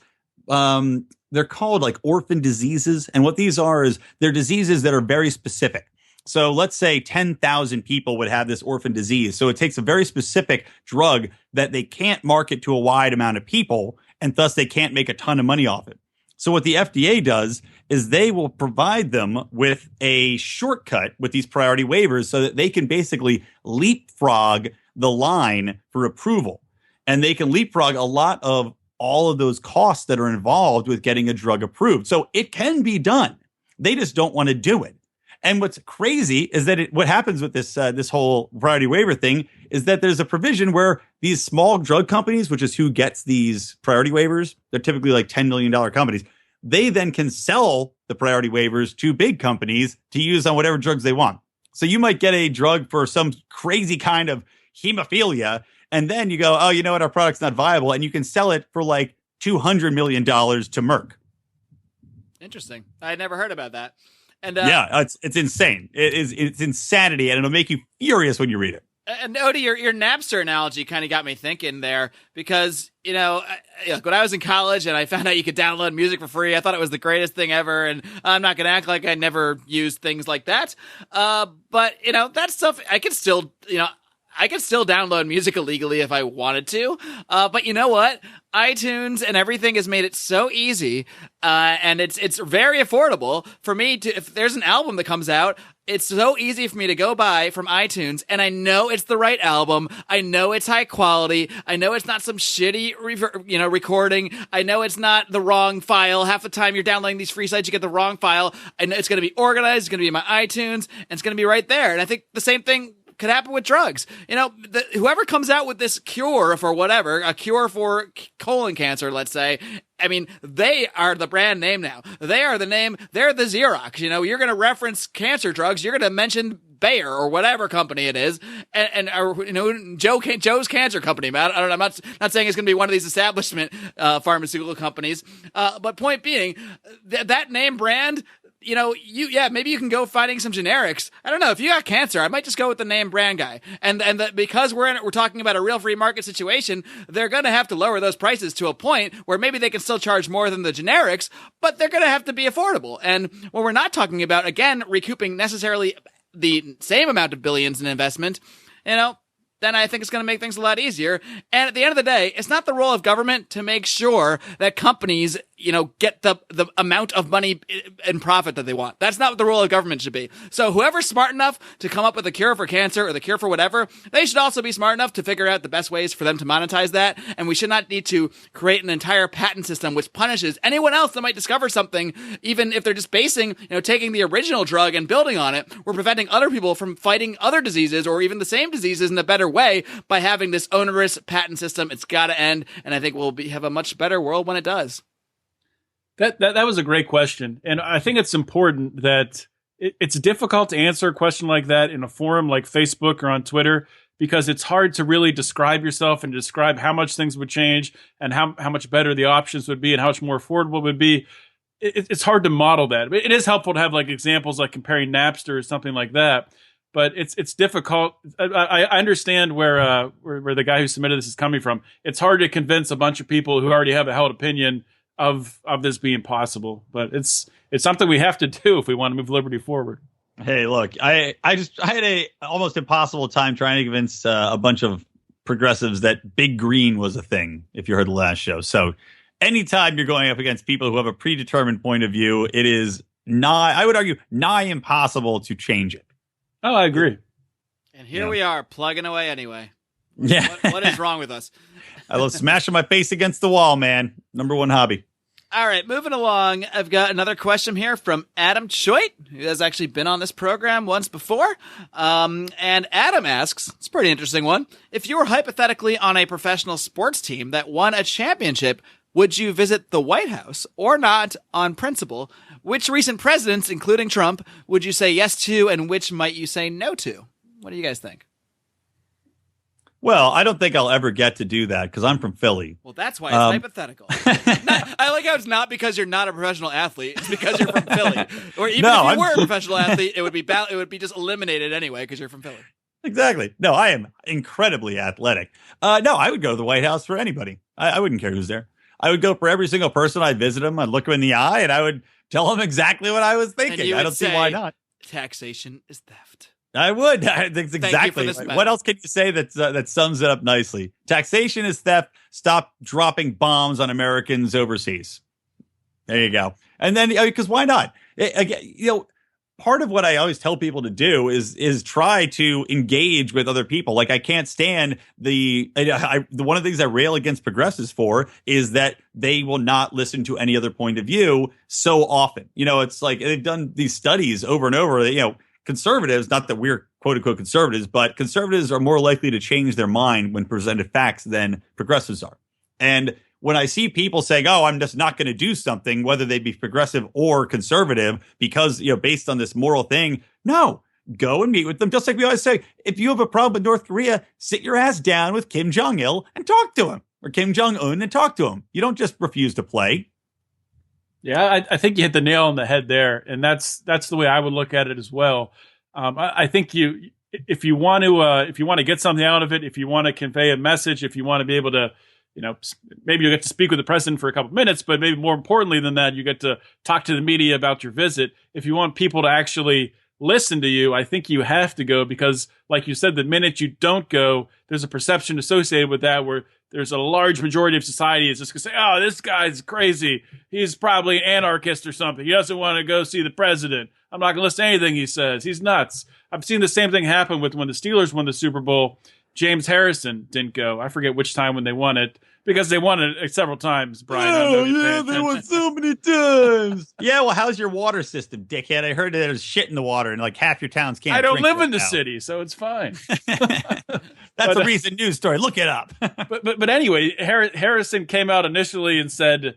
they're called like orphan diseases. And what these are is they're diseases that are very specific. So let's say 10,000 people would have this orphan disease. So it takes a very specific drug that they can't market to a wide amount of people, and thus they can't make a ton of money off it. So what the FDA does is they will provide them with a shortcut with these priority waivers so that they can basically leapfrog the line for approval. And they can leapfrog a lot of all of those costs that are involved with getting a drug approved. So it can be done. They just don't want to do it. And what's crazy is that what happens with this whole priority waiver thing is that there's a provision where these small drug companies, which is who gets these priority waivers, they're typically like $10 million companies. They then can sell the priority waivers to big companies to use on whatever drugs they want. So you might get a drug for some crazy kind of hemophilia, and then you go, oh, you know what? Our product's not viable. And you can sell it for like $200 million to Merck. Interesting. I had never heard about that. And yeah, it's insane. It's insanity, and it'll make you furious when you read it. And Odie, your Napster analogy kind of got me thinking there because, you know, when I was in college and I found out you could download music for free, I thought it was the greatest thing ever. And I'm not going to act like I never used things like that. But, you know, that stuff I can still, I could still download music illegally if I wanted to. But you know what? iTunes and everything has made it so easy. And it's very affordable for me to, if there's an album that comes out, it's so easy for me to go buy from iTunes, and I know it's the right album. I know it's high quality. I know it's not some shitty, recording. I know it's not the wrong file. Half the time you're downloading these free sites, you get the wrong file. I know it's going to be organized. It's going to be in my iTunes, and it's going to be right there. And I think the same thing could happen with drugs. You know, whoever comes out with this cure for whatever, a cure for colon cancer, let's say, I mean, they are the brand name now. They are the name. They're the Xerox. You know, you're going to reference cancer drugs. You're going to mention Bayer or whatever company it is, and Joe's Cancer Company. Man, I don't know. I'm not saying it's going to be one of these establishment pharmaceutical companies. But point being, that name brand. You know, maybe you can go finding some generics. I don't know. If you got cancer, I might just go with the name brand guy. And because we're talking about a real free market situation, they're going to have to lower those prices to a point where maybe they can still charge more than the generics, but they're going to have to be affordable. And when we're not talking about, again, recouping necessarily the same amount of billions in investment, then I think it's going to make things a lot easier. And at the end of the day, it's not the role of government to make sure that companies, get the amount of money and profit that they want. That's not what the role of government should be. So whoever's smart enough to come up with a cure for cancer or the cure for whatever, they should also be smart enough to figure out the best ways for them to monetize that. And we should not need to create an entire patent system which punishes anyone else that might discover something, even if they're just taking the original drug and building on it. We're preventing other people from fighting other diseases or even the same diseases in a better way by having this onerous patent system. It's got to end, and I think we'll have a much better world when it does. That was a great question, and I think it's important that it's difficult to answer a question like that in a forum like Facebook or on Twitter because it's hard to really describe yourself and describe how much things would change and how much better the options would be and how much more affordable it would be. It's hard to model that. But it is helpful to have like examples like comparing Napster or something like that. But it's difficult. I understand where the guy who submitted this is coming from. It's hard to convince a bunch of people who already have a held opinion of this being possible. But it's something we have to do if we want to move liberty forward. Hey, look, I had a almost impossible time trying to convince a bunch of progressives that Big Green was a thing. If you heard the last show, so anytime you're going up against people who have a predetermined point of view, it is I would argue, nigh impossible to change it. Oh, I agree. And here we are, plugging away anyway. Yeah. What is wrong with us? I love smashing my face against the wall, man. Number one hobby. All right, moving along. I've got another question here from Adam Choit, who has actually been on this program once before. And Adam asks, it's a pretty interesting one. If you were hypothetically on a professional sports team that won a championship, would you visit the White House or not on principle? Which recent presidents, including Trump, would you say yes to, and which might you say no to? What do you guys think? Well, I don't think I'll ever get to do that because I'm from Philly. Well, that's why it's hypothetical. I like how it's not because you're not a professional athlete. It's because you're from Philly. Or even if you were a professional athlete, it would be just eliminated anyway because you're from Philly. Exactly. No, I am incredibly athletic. No, I would go to the White House for anybody. I wouldn't care who's there. I would go for every single person I visit them. I'd look them in the eye and I would tell them exactly what I was thinking. I don't see why not. Taxation is theft. I would. That's exactly. What else can you say that sums it up nicely? Taxation is theft. Stop dropping bombs on Americans overseas. There you go. And then, because why not? Part of what I always tell people to do is try to engage with other people. Like, I can't stand one of the things I rail against progressives for is that they will not listen to any other point of view so often. It's like they've done these studies over and over that, conservatives, not that we're quote unquote conservatives, but conservatives are more likely to change their mind when presented facts than progressives are. And when I see people saying, "Oh, I'm just not going to do something," whether they be progressive or conservative, because, based on this moral thing, no, go and meet with them. Just like we always say, if you have a problem with North Korea, sit your ass down with Kim Jong-il and talk to him, or Kim Jong-un and talk to him. You don't just refuse to play. Yeah, I think you hit the nail on the head there, and that's the way I would look at it as well. I think if you want to get something out of it, if you want to convey a message, if you want to be able to, maybe you get to speak with the president for a couple of minutes, but maybe more importantly than that, you get to talk to the media about your visit. If you want people to actually listen to you, I think you have to go, because, like you said, the minute you don't go, there's a perception associated with that where there's a large majority of society is just going to say, "Oh, this guy's crazy. He's probably an anarchist or something. He doesn't want to go see the president. I'm not going to listen to anything he says. He's nuts." I've seen the same thing happen with when the Steelers won the Super Bowl. James Harrison didn't go. I forget which time when they won it, because they won it several times, Brian. Oh, yeah, they won so many times. Yeah, well, how's your water system, dickhead? I heard there's shit in the water and like half your towns can't I don't drink live in the now. city, so it's fine. That's a recent news story. Look it up. but anyway, Harrison came out initially and said,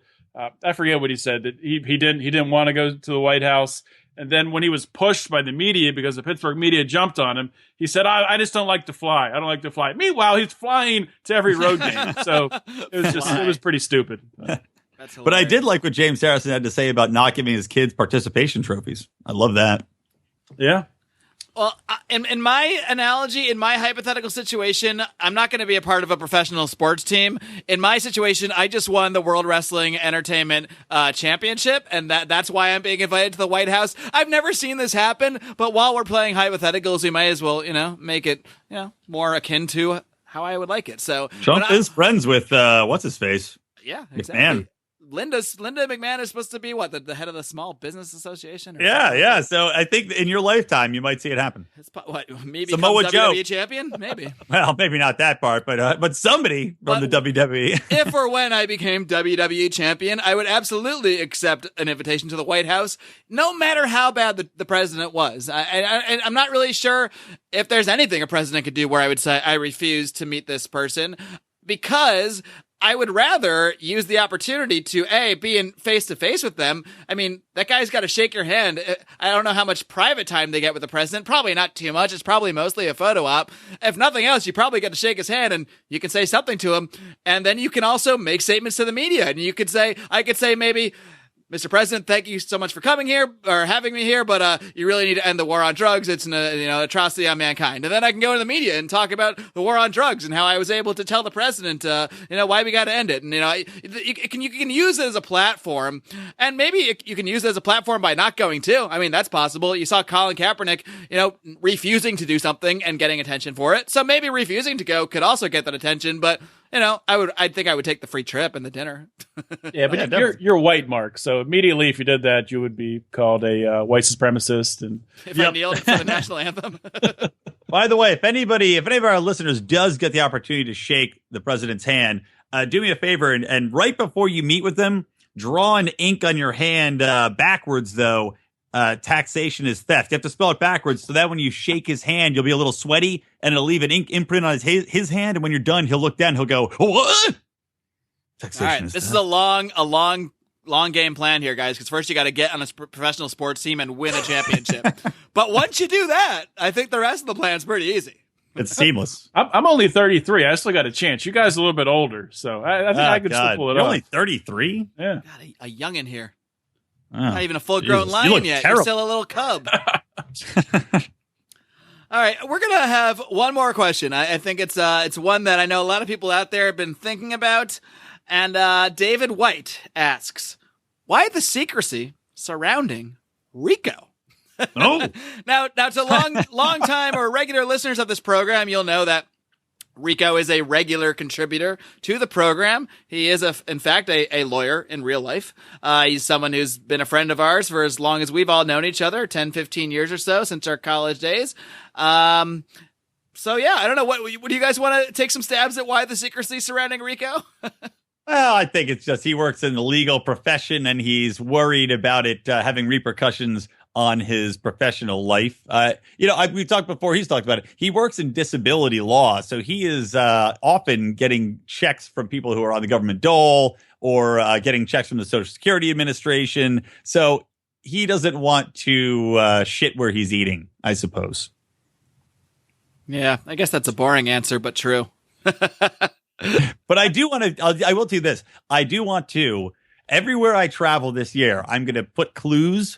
I forget what he said, that he didn't want to go to the White House. And then when he was pushed by the media, because the Pittsburgh media jumped on him, he said, I just don't like to fly. I don't like to fly. Meanwhile, he's flying to every road game. So it was pretty stupid. But I did like what James Harrison had to say about not giving his kids participation trophies. I love that. Yeah. Well, in my analogy, in my hypothetical situation, I'm not going to be a part of a professional sports team. In my situation, I just won the World Wrestling Entertainment Championship, and that's why I'm being invited to the White House. I've never seen this happen, but while we're playing hypotheticals, we might as well, make it, more akin to how I would like it. So Trump is friends with what's his face? Yeah, exactly. McMahon. Linda McMahon is supposed to be the head of the Small Business Association? Yeah. So I think in your lifetime, you might see it happen. Maybe Samoa Joe, WWE champion? Maybe. Well, maybe not that part, but somebody from the WWE. If or when I became WWE champion, I would absolutely accept an invitation to the White House, no matter how bad the president was. I'm not really sure if there's anything a president could do where I would say, I refuse to meet this person, because I would rather use the opportunity to, be in face-to-face with them. I mean, that guy's got to shake your hand. I don't know how much private time they get with the president. Probably not too much. It's probably mostly a photo op. If nothing else, you probably get to shake his hand and you can say something to him. And then you can also make statements to the media. And I could say maybe, "Mr. President, thank you so much for coming here or having me here, but you really need to end the war on drugs. It's an atrocity on mankind." And then I can go to the media and talk about the war on drugs and how I was able to tell the president, why we got to end it. And you can use it as a platform, and maybe you can use it as a platform by not going to. I mean, that's possible. You saw Colin Kaepernick, refusing to do something and getting attention for it. So maybe refusing to go could also get that attention, but. I think I would take the free trip and the dinner. Yeah, but you're white, Mark. So immediately, if you did that, you would be called a white supremacist. And if I kneeled for the national anthem. By the way, if any of our listeners does get the opportunity to shake the president's hand, do me a favor and right before you meet with them, draw an ink on your hand backwards, though. Taxation is theft. You have to spell it backwards so that when you shake his hand, you'll be a little sweaty and it'll leave an ink imprint on his hand. And when you're done, he'll look down. He'll go, "What?" Taxation. All right, this is a long game plan here, guys. Because first you got to get on a professional sports team and win a championship. But once you do that, I think the rest of the plan's pretty easy. It's seamless. I'm only 33. I still got a chance. You guys are a little bit older, so I think I could still pull it off. You're only 33? Yeah. God, a youngin' here. Oh, not even a full-grown lion yet. Terrible. You're still a little cub. All right, we're gonna have one more question. I think it's one that I know a lot of people out there have been thinking about. And David White asks, why the secrecy surrounding Rico? Oh, Now to long time or regular listeners of this program, you'll know that Rico is a regular contributor to the program. He is, in fact, a lawyer in real life. He's someone who's been a friend of ours for as long as we've all known each other, 10, 15 years or so, since our college days. So, yeah, I don't know. What do you guys want to take some stabs at why the secrecy surrounding Rico? well, I think it's just he works in the legal profession and he's worried about it having repercussions on his professional life. We talked before, he's talked about it. He works in disability law, so he is often getting checks from people who are on the government dole or getting checks from the Social Security Administration. So he doesn't want to shit where he's eating, I suppose. Yeah, I guess that's a boring answer, but true. But I do want to, I will tell you this. I do want to, everywhere I travel this year, I'm going to put clues.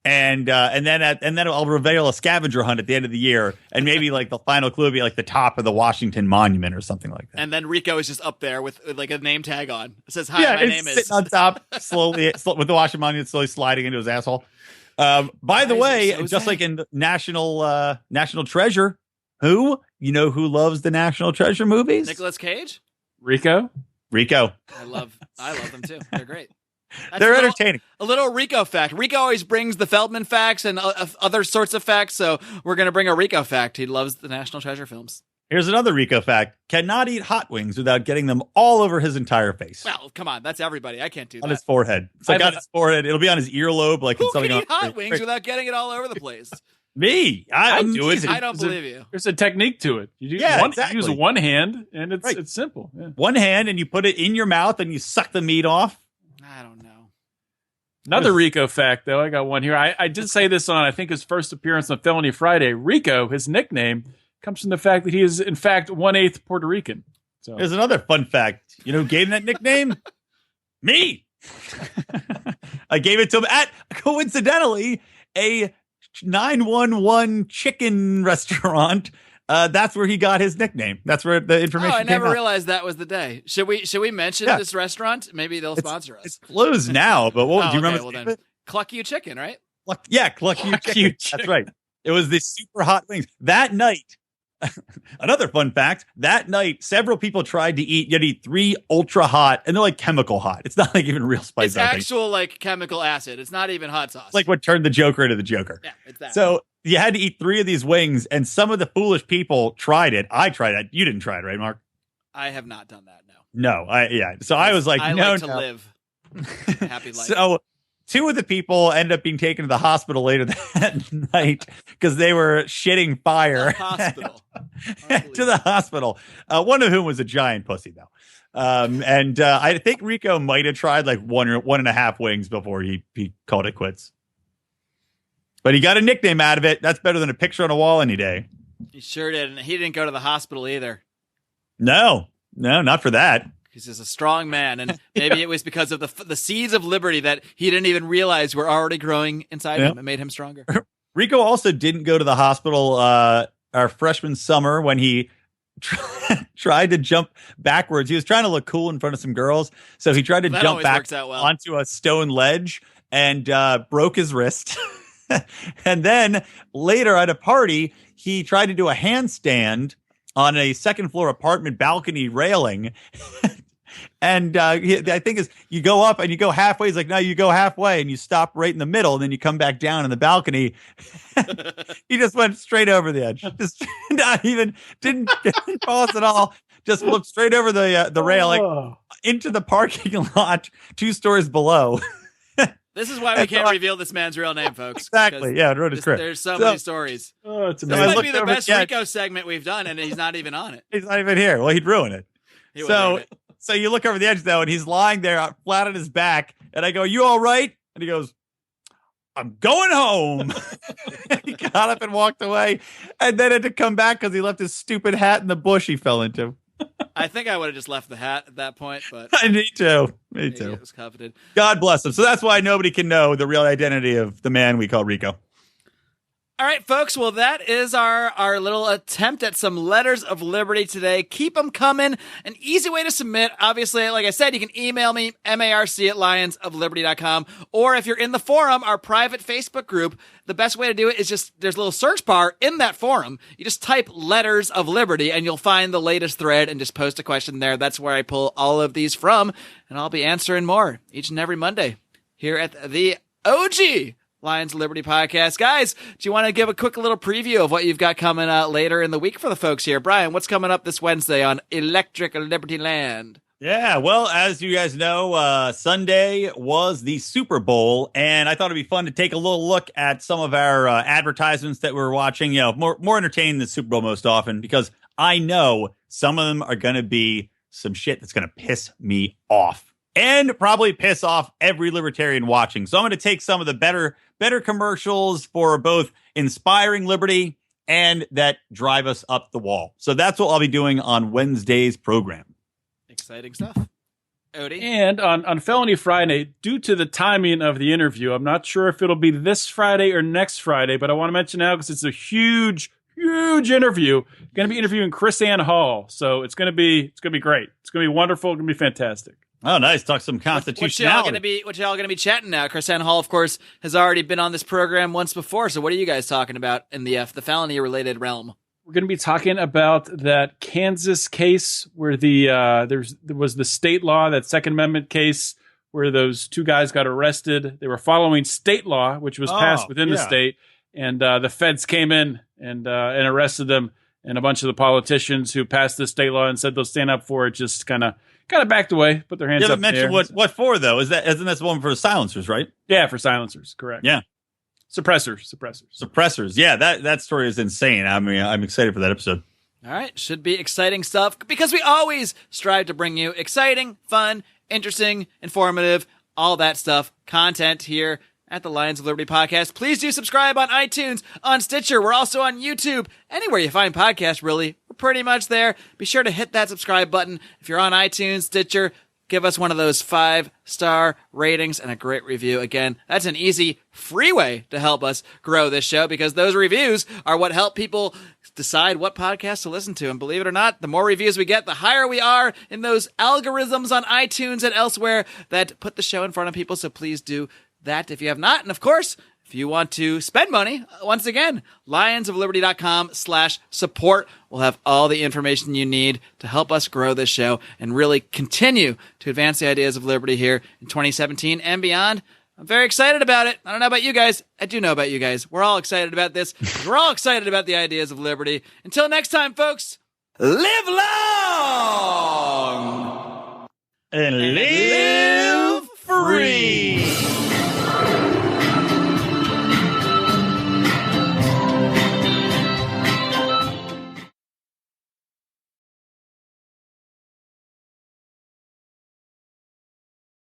And then I'll reveal a scavenger hunt at the end of the year, and maybe like the final clue will be like the top of the Washington Monument or something like that. And then Rico is just up there with like a name tag on. It says, "Hi, my name is." Sitting on top, slowly with the Washington Monument slowly sliding into his asshole. By the way, so just sad. like in National Treasure, who loves the National Treasure movies? Nicolas Cage. Rico. I love them too. They're great. They're entertaining. A little Rico fact. Rico always brings the Feldman facts and other sorts of facts, so we're going to bring a Rico fact. He loves the National Treasure films. Here's another Rico fact. Cannot eat hot wings without getting them all over his entire face. Well, come on. That's everybody. I can't do that. On his forehead. It's like on his forehead. It'll be on his earlobe. Like Who something can eat on hot wings without getting it all over the place? Me. I'm doing it. I don't believe you. There's a technique to it. You exactly. use one hand, and Right. it's simple. Yeah. One hand, and you put it in your mouth, and you suck the meat off. I don't know. Another Rico fact, though. I got one here. I did say this on, I think, his first appearance on Felony Friday. Rico, his nickname, comes from the fact that he is, in fact, 1/8 Puerto Rican. So Here's another fun fact. You know who gave him that nickname? Me. I gave it to him at, coincidentally, a 911 chicken restaurant. That's where he got his nickname. That's where the information I came never out. realized that was the day. Should we mention Yeah. this restaurant? Maybe they'll sponsor us. It's closed now, but what do you remember? Well the name then, of it? Cluck You Chicken, right? Cluck You Cluck You Chicken. That's right. It was the super hot wings. That night, another fun fact, that night, several people tried to eat, you'd eat 3 ultra hot, and they're like chemical hot. It's not like even real spice. It's actual like chemical acid. It's not even hot sauce. It's like what turned the Joker into the Joker. Yeah, it's that. So you had to eat 3 of these wings, and some of the foolish people tried it. I tried it. You didn't try it, right, Mark? I have not done that, no. No, So I was like, I no, like to no. live a happy life. So 2 of the people ended up being taken to the hospital later that night because they were shitting fire. Hospital. To the hospital. One of whom was a giant pussy, though. And I think Rico might have tried like 1 or 1.5 wings before he called it quits. But he got a nickname out of it. That's better than a picture on a wall any day. He sure did. And he didn't go to the hospital either. No, not for that. He's just a strong man. And maybe it was because of the seeds of liberty that he didn't even realize were already growing inside him. It made him stronger. Rico also didn't go to the hospital our freshman summer when he tried to jump backwards. He was trying to look cool in front of some girls. So he tried to That jump always back works out well. onto a stone ledge and broke his wrist. And then later at a party, he tried to do a handstand on a second floor apartment balcony railing. And I think is you go up and you go halfway. He's like, no, you go halfway and you stop right in the middle. And then you come back down in the balcony. He just went straight over the edge. Just not even didn't pause at all. Just looked straight over the railing into the parking lot 2 stories below. This is why we can't reveal this man's real name, folks. Exactly. Yeah, I wrote his script. There's so many stories. Oh, it's This amazing. might be the over- best yeah. Rico segment we've done, and he's not even on it. He's not even here. Well, he'd ruin it. He would So, ruin it. so you look over the edge though, and he's lying there flat on his back, and I go, "You all right?" And he goes, "I'm going home." He got up and walked away, and then had to come back because he left his stupid hat in the bush he fell into. I think I would have just left the hat at that point, but Me too. Me maybe too. it was coveted. God bless him. So that's why nobody can know the real identity of the man we call Rico. All right, folks. Well, that is our little attempt at some letters of liberty today. Keep them coming. An easy way to submit. Obviously, like I said, you can email me, marc@lionsofliberty.com. Or if you're in the forum, our private Facebook group, the best way to do it is just, there's a little search bar in that forum. You just type letters of liberty and you'll find the latest thread and just post a question there. That's where I pull all of these from. And I'll be answering more each and every Monday here at the OG Lions of Liberty podcast. Guys, do you want to give a quick little preview of what you've got coming later in the week for the folks here? Brian, what's coming up this Wednesday on Electric Libertyland? Yeah, well, as you guys know, Sunday was the Super Bowl, and I thought it'd be fun to take a little look at some of our advertisements that we were watching. You know, more entertaining than Super Bowl most often, because I know some of them are going to be some shit that's going to piss me off, and probably piss off every libertarian watching. So I'm going to take some of the better commercials for both inspiring liberty and that drive us up the wall. So that's what I'll be doing on Wednesday's program. Exciting stuff. Odie? And on Felony Friday, due to the timing of the interview, I'm not sure if it'll be this Friday or next Friday, but I want to mention now because it's a huge interview. Going to be interviewing Chris Ann Hall. So it's going to be great. It's going to be wonderful. It's going to be fantastic. Oh, nice. Talk some constitutionality. What y'all going to be chatting now? Chris Ann Hall, of course, has already been on this program once before. So what are you guys talking about in the felony-related realm? We're going to be talking about that Kansas case where there was the state law, that Second Amendment case where those two guys got arrested. They were following state law, which was passed within the state, and the feds came in and arrested them. And a bunch of the politicians who passed the state law and said they'll stand up for it just kind of backed away, put their hands up. You haven't mentioned what for, though. Isn't that the one for silencers, right? Yeah, for silencers, correct. Yeah. Suppressors. Yeah, that story is insane. I mean, I'm excited for that episode. All right. Should be exciting stuff because we always strive to bring you exciting, fun, interesting, informative, all that stuff, content here at the Lions of Liberty podcast. Please do subscribe on iTunes, on Stitcher. We're also on YouTube. Anywhere you find podcasts, really. We're pretty much there. Be sure to hit that subscribe button. If you're on iTunes, Stitcher, give us one of those 5-star ratings and a great review. Again, that's an easy, free way to help us grow this show because those reviews are what help people decide what podcast to listen to. And believe it or not, the more reviews we get, the higher we are in those algorithms on iTunes and elsewhere that put the show in front of people. So please do that if you have not. And of course, if you want to spend money, once again, lionsofliberty.com/support will have all the information you need to help us grow this show and really continue to advance the ideas of liberty here in 2017 and beyond. I'm very excited about it. I don't know about you guys. I do know about you guys. We're all excited about this. We're all excited about the ideas of liberty. Until next time, folks, live long and live free.